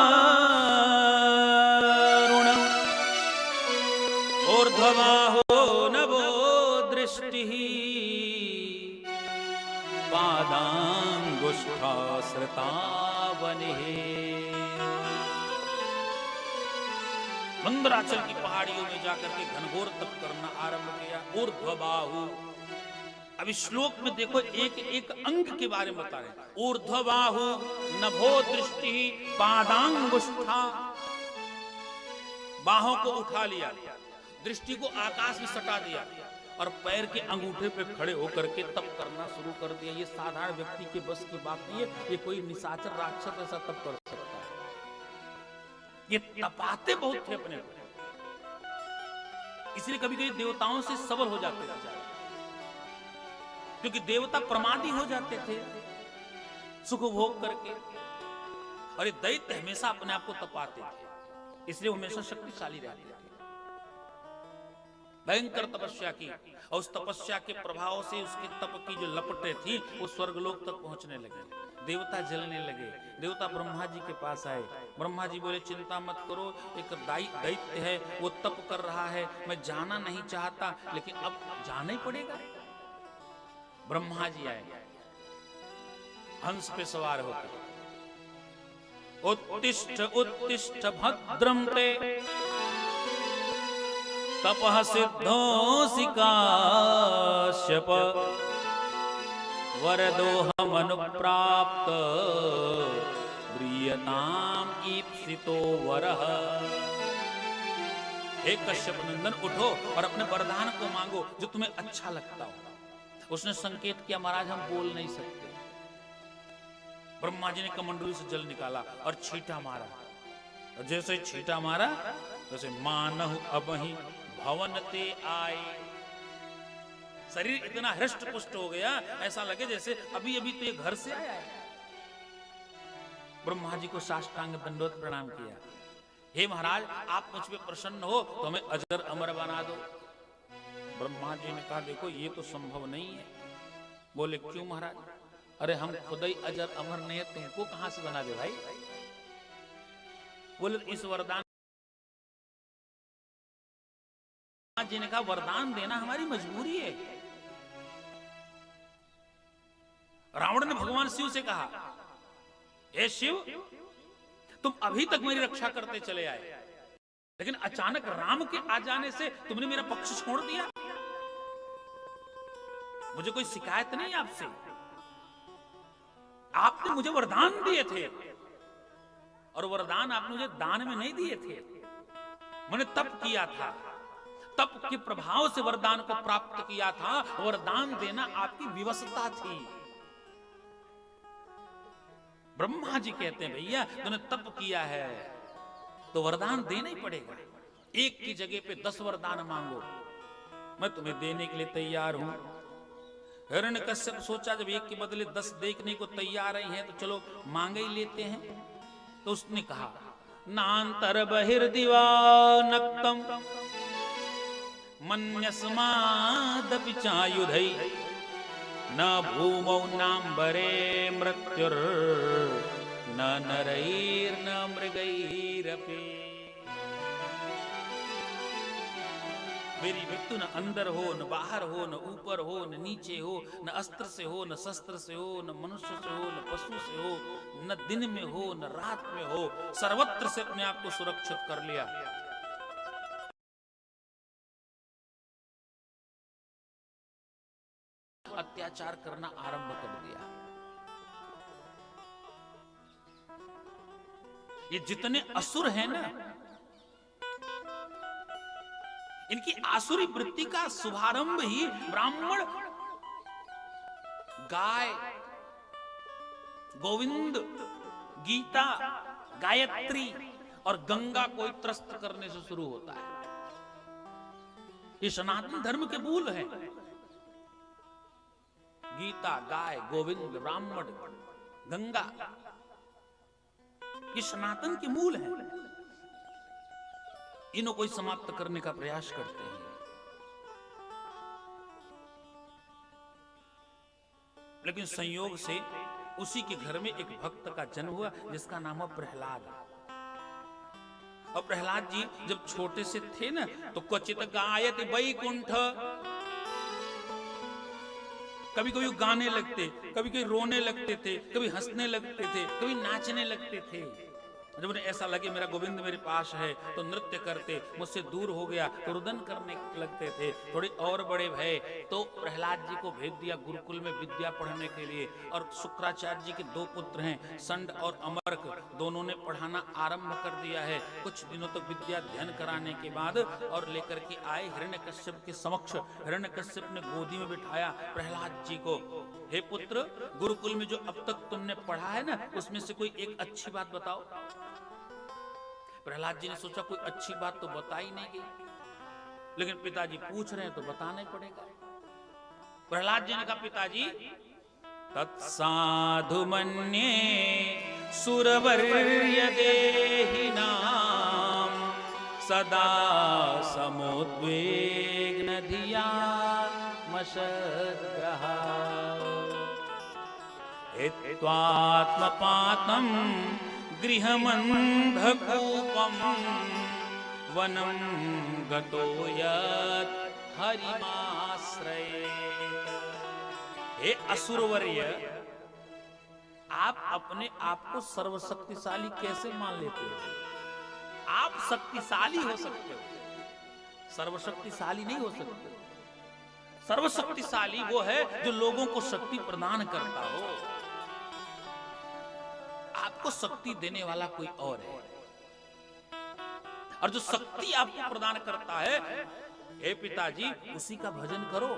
ऊर्ध्वबाहो नभो दृष्टिः पादांगुष्ठाश्रितावनिः। मंदराचल की पहाड़ियों में जाकर के घनघोर तप करना आरंभ किया। ऊर्ध्वबाहु, अब इस श्लोक में देखो एक एक अंग के बारे में बता रहे हैं। ऊर्ध्वबाहु नभो दृष्टि पादांगुष्ठा, बाहों को उठा लिया, दृष्टि को आकाश में सटा दिया और पैर के अंगूठे पे खड़े होकर के तप करना शुरू कर दिया। ये साधारण व्यक्ति के बस की बात नहीं है, ये कोई निशाचर राक्षस ऐसा तप कर सकता है। ये तपाते बहुत थे अपने को, इसलिए कभी कभी देवताओं से सबल हो जाते थे, क्योंकि देवता प्रमादी हो जाते थे सुख भोग करके, और ये दैत्य हमेशा अपने आप को तपाते थे, इसलिए वो हमेशा शक्तिशाली रहते थे। भयंकर तपस्या की और उस तपस्या के प्रभाव से उसके तप की जो लपटें थी वो स्वर्गलोक तक पहुंचने लगे। देवता जलने लगे। देवता ब्रह्मा जी के पास आए। ब्रह्मा जी बोले चिंता मत करो, एक दैत्य है वो तप कर रहा है, मैं जाना नहीं चाहता लेकिन अब जाना ही पड़ेगा। ब्रह्मा जी आए हंस पे सवार होकर, उत्तिष्ठ उत्तिष्ठ भद्रं ते तपः सिद्धोऽसि काश्यप वरदोऽहमनुप्राप्त ब्रीयताम् ईप्सितो वरः। हे कश्यप नंदन उठो और अपने वरदान को मांगो जो तुम्हें अच्छा लगता हो। उसने संकेत किया, महाराज हम बोल नहीं सकते। ब्रह्मा जी ने कमंडलू से जल निकाला और छींटा मारा, और जैसे छींटा मारा वैसे मानहु अबहि भवन ते आए। शरीर इतना हृष्ट पुष्ट हो गया, ऐसा लगे जैसे अभी अभी तो ये घर से आया है। ब्रह्मा जी को साष्टांग दंडवत प्रणाम किया। हे महाराज आप मुझ पे प्रसन्न हो तो हमें अजर अमर बना दो। ब्रह्मा जी ने कहा देखो ये तो संभव नहीं है। बोले क्यों महाराज? अरे हम खुद ही अजर अमर नहीं है, तुमको कहां से बना दे भाई? बोले इस वरदान जी ने कहा वरदान देना हमारी मजबूरी है। रावण ने भगवान शिव से कहा, हे शिव तुम अभी तक मेरी रक्षा करते चले आए, लेकिन अचानक राम के आ जाने से तुमने मेरा पक्ष छोड़ दिया। मुझे कोई शिकायत नहीं आपसे, आपने मुझे वरदान दिए थे और वरदान आपने मुझे दान में नहीं दिए थे। मैंने तप किया था, तप के प्रभाव से वरदान को प्राप्त किया था। वरदान देना आपकी विवशता थी। ब्रह्मा जी कहते हैं भैया तूने तप किया है तो वरदान देना ही पड़ेगा। एक की जगह पे 10 वरदान मांगो, मैं तुम्हें देने के लिए तैयार हूं। हिरण्यकश्यप सोचा जब एक के बदले 10 देखने को तैयार ही हैं तो चलो मांगे ही लेते हैं। तो उसने कहा नांतर बहिर्दिवा नक्तम मन्यस्मादपि चायुधै न भूमौ नाम्बरे मृत्युर न नरैर्न मृगैरपि। मेरी मृत्यु न अंदर हो न बाहर हो न ऊपर हो न नीचे हो, न अस्त्र से हो न शस्त्र से हो न मनुष्य से हो न पशु से हो, न दिन में हो न रात में हो, सर्वत्र से अपने आप को सुरक्षित कर लिया। अत्याचार करना आरंभ कर दिया। ये जितने असुर हैं ना, इनकी आसुरी वृत्ति का शुभारंभ ही ब्राह्मण गाय, गोविंद, गीता, गायत्री और गंगा को त्रस्त करने से शुरू होता है। ये सनातन धर्म के मूल है। गीता, गाय, गोविंद, ब्राह्मण, गंगा, ये सनातन के मूल हैं। इन्हों को समाप्त करने का प्रयास करते हैं। लेकिन संयोग से उसी के घर में एक भक्त का जन्म हुआ जिसका नाम है प्रहलाद। और प्रहलाद जी जब छोटे से थे ना तो क्वचित गायत वैकुंठ, कभी कभी गाने लगते, कभी कभी रोने लगते थे, कभी हंसने लगते थे, कभी नाचने लगते थे। जब उन्हें ऐसा लगे मेरा गोविंद मेरे पास है तो नृत्य करते, मुझसे दूर हो गया तो रुदन करने लगते थे। थोड़े और बड़े भय तो प्रहलाद जी को भेज दिया गुरुकुल में विद्या पढ़ने के लिए। और शुक्राचार्य जी के 2 पुत्र हैं, संड और अमरक, दोनों ने पढ़ाना आरंभ कर दिया है। कुछ दिनों तक विद्या अध्ययन कराने के बाद और लेकर के आए हिरण्यकश्यप के समक्ष। हिरण्यकश्यप ने गोदी में बिठाया प्रहलाद जी को, हे पुत्र गुरुकुल में जो अब तक तुमने पढ़ा है ना उसमें से कोई एक अच्छी बात बताओ। प्रहलाद जी ने सोचा कोई अच्छी बात तो बता ही नहीं गई, लेकिन पिताजी पूछ रहे हैं तो बताना ही पड़ेगा। प्रहलाद जी ने कहा पिताजी तत्साधु मन्ये सुरवर्य देहिनाम सदा समुद्विग्न धिया मशग्रहा हित्वात्मपातं गृहमन्धकूपं वनं गतो यत् हरिमाश्रये। हे असुरवर्य, आप अपने आप को सर्वशक्तिशाली कैसे मान लेते हो? आप शक्तिशाली हो सकते हो, सर्वशक्तिशाली नहीं हो सकते। सर्वशक्तिशाली वो है जो लोगों को शक्ति प्रदान करता हो। आपको शक्ति देने वाला कोई और है। और जो शक्ति आपको प्रदान करता है, हे पिताजी, उसी का भजन करो।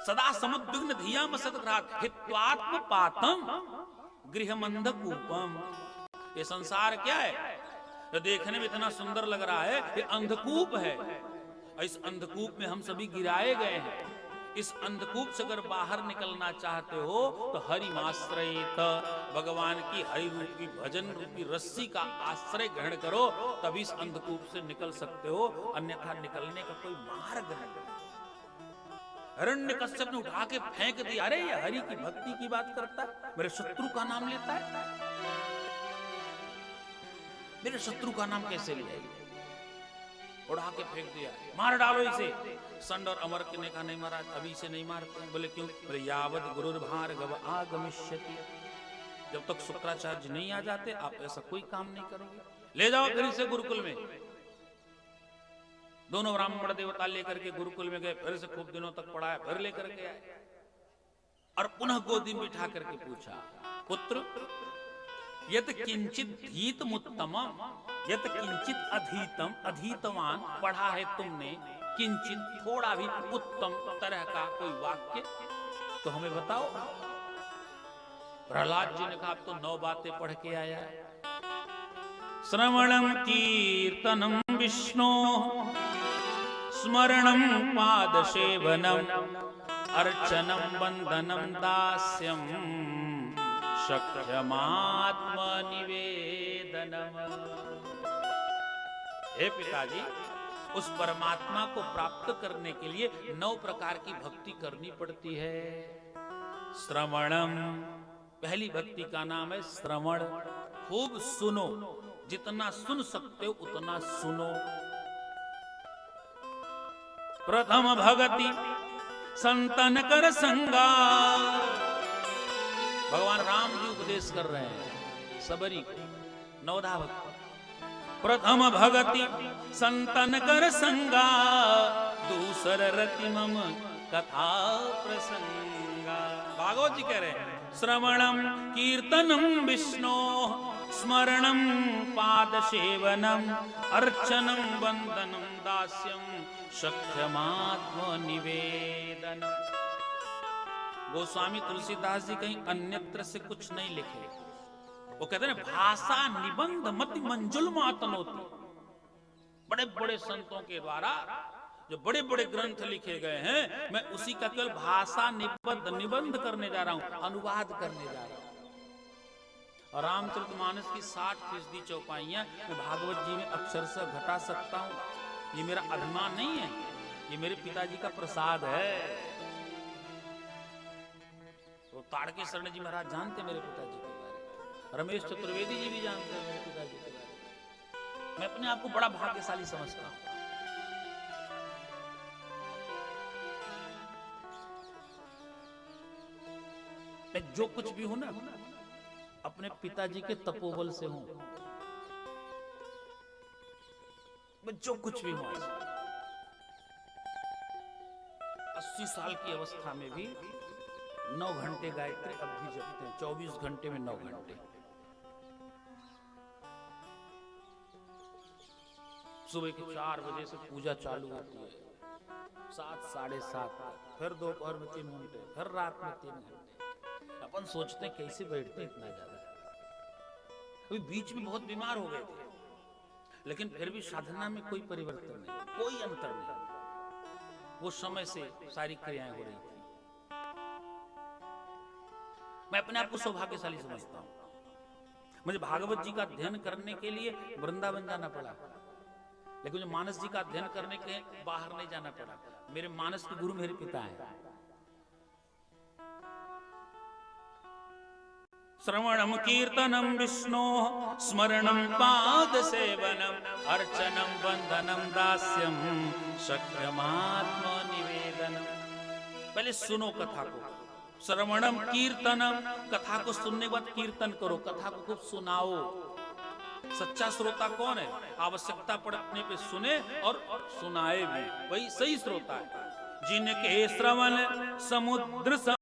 सदा समुद्विग्न धियाम सतग्रात हित्वात्म पातम गृहमंधकूपम। ये संसार क्या है? जो देखने में इतना सुंदर लग रहा है, ये अंधकूप है। इस अंधकूप में हम सभी गिराए गए हैं। इस अंधकूप से अगर बाहर निकलना चाहते हो तो हरिमाश्रयेत, भगवान की हरि रूपी भजन रूपी रस्सी का आश्रय ग्रहण करो, तभी इस अंधकूप से निकल सकते हो, अन्यथा निकलने का कोई मार्ग नहीं। हिरण्यकश्यप ने उठा के फेंक दिया, अरे ये हरि की भक्ति की बात करता है, मेरे शत्रु का नाम लेता है, मेरे शत्रु का नाम कैसे लिया? उड़ा के फेंक दिया, मार डालो इसे। संड और अमर ने कहा नहीं महाराज, अभी इसे नहीं मारते। बोले क्यों? बोले यावत गुरुर्भार्गव आगमिष्यति, जब तक शुक्राचार्य नहीं आ जाते आप ऐसा कोई काम नहीं करोगे। ले जाओ फिर इसे गुरुकुल में। दोनों ब्राह्मण देवता लेकर के गुरुकुल में गए, फिर से खूब दिनों तक पढ़ाया, फिर लेकर के आए और पुनः गोदी में बिठा करके पूछा, पुत्र यत किंचित धीतमुत्तम, यत किंचित अधीतम, अधीतवान पढ़ा है तुमने, किंचित थोड़ा भी उत्तम तरह का कोई वाक्य तो हमें बताओ। प्रहलाद जी ने कहा अब तो 9 बातें पढ़ के आया। श्रवणम कीर्तनम विष्णु, स्मरणम पाद सेवनम, अर्चनम वंदनम दास्यम, शक्यमात्म निवेदनम। हे पिताजी, उस परमात्मा को प्राप्त करने के लिए 9 प्रकार की भक्ति करनी पड़ती है। श्रवणम, पहली भक्ति का नाम है श्रवण। खूब सुनो, जितना सुन सकते हो उतना सुनो। प्रथम भगति संतन कर संगा, भगवान राम जी उपदेश कर रहे हैं सबरी को, 9धा भक्ति। प्रथम भगति संतन कर संगा, दूसर रति मम कथा प्रसंगा। भागवत जी कह रहे हैं श्रवणम कीर्तनम विष्णु, स्मरणम पाद सेवनम, अर्चनम वंदनम दास्यम, शक्यमात्म निवेदनम। गोस्वामी तुलसीदास जी कहीं अन्यत्र से कुछ नहीं लिखे। वो कहते हैं भाषा निबंध मति मंजुल मातनोति। बड़े बड़े संतों के द्वारा जो बड़े बड़े ग्रंथ लिखे गए हैं, मैं उसी का केवल भाषा निबंध करने जा रहा हूं, अनुवाद करने जा रहा हूं। और रामचरितमानस की 60% चौपाइयां मैं भागवत जी में अक्षरशः घटा सकता हूं। ये मेरा अभिमान नहीं है, ये मेरे पिताजी का प्रसाद है। तो ताड़केश्वर जी महाराज जानते मेरे पिताजी के बारे में, रमेश चतुर्वेदी जी भी जानते हैं मेरे पिताजी के बारे में। मैं अपने आप को बड़ा भाग्यशाली समझता हूं। मैं जो कुछ भी हूं ना, अपने पिताजी के तपोबल से हूं। मैं जो कुछ भी हूं, 80 साल की अवस्था में भी 9 घंटे गायत्री अब भी जपते हैं, 24 घंटे में 9 घंटे। सुबह के 4 बजे से पूजा चालू होती है, 7 साढ़े 7 तक, फिर दोपहर में 3 घंटे, फिर रात में 3 घंटे। अपन सोचते हैं कैसे बैठते इतना ज्यादा। अभी बीच में बहुत बीमार हो गए थे, लेकिन फिर भी साधना में कोई परिवर्तन नहीं, कोई अंतर नहीं। वो समय से सारी क्रियाएं हो रही थी। मैं अपने आप को सौभाग्यशाली समझता हूं। मुझे भागवत जी का अध्ययन करने के लिए वृंदावन जाना पड़ा, लेकिन मुझे मानस जी का अध्ययन करने के बाहर नहीं जाना पड़ा। मेरे मानस के गुरु मेरे पिता हैं। श्रवणम कीर्तनम विष्णु, स्मरणम पाद सेवनम, अर्चनम वंदनम दास्यम, शक्यमात्म निवेदनम। पहले सुनो कथा को, श्रवणम कीर्तनम, कथा को सुनने के बाद कीर्तन करो, कथा को खूब सुनाओ। सच्चा श्रोता कौन है? आवश्यकता पड़ने पे सुने और सुनाए भी, वही सही श्रोता है। जिनके श्रवण समुद्र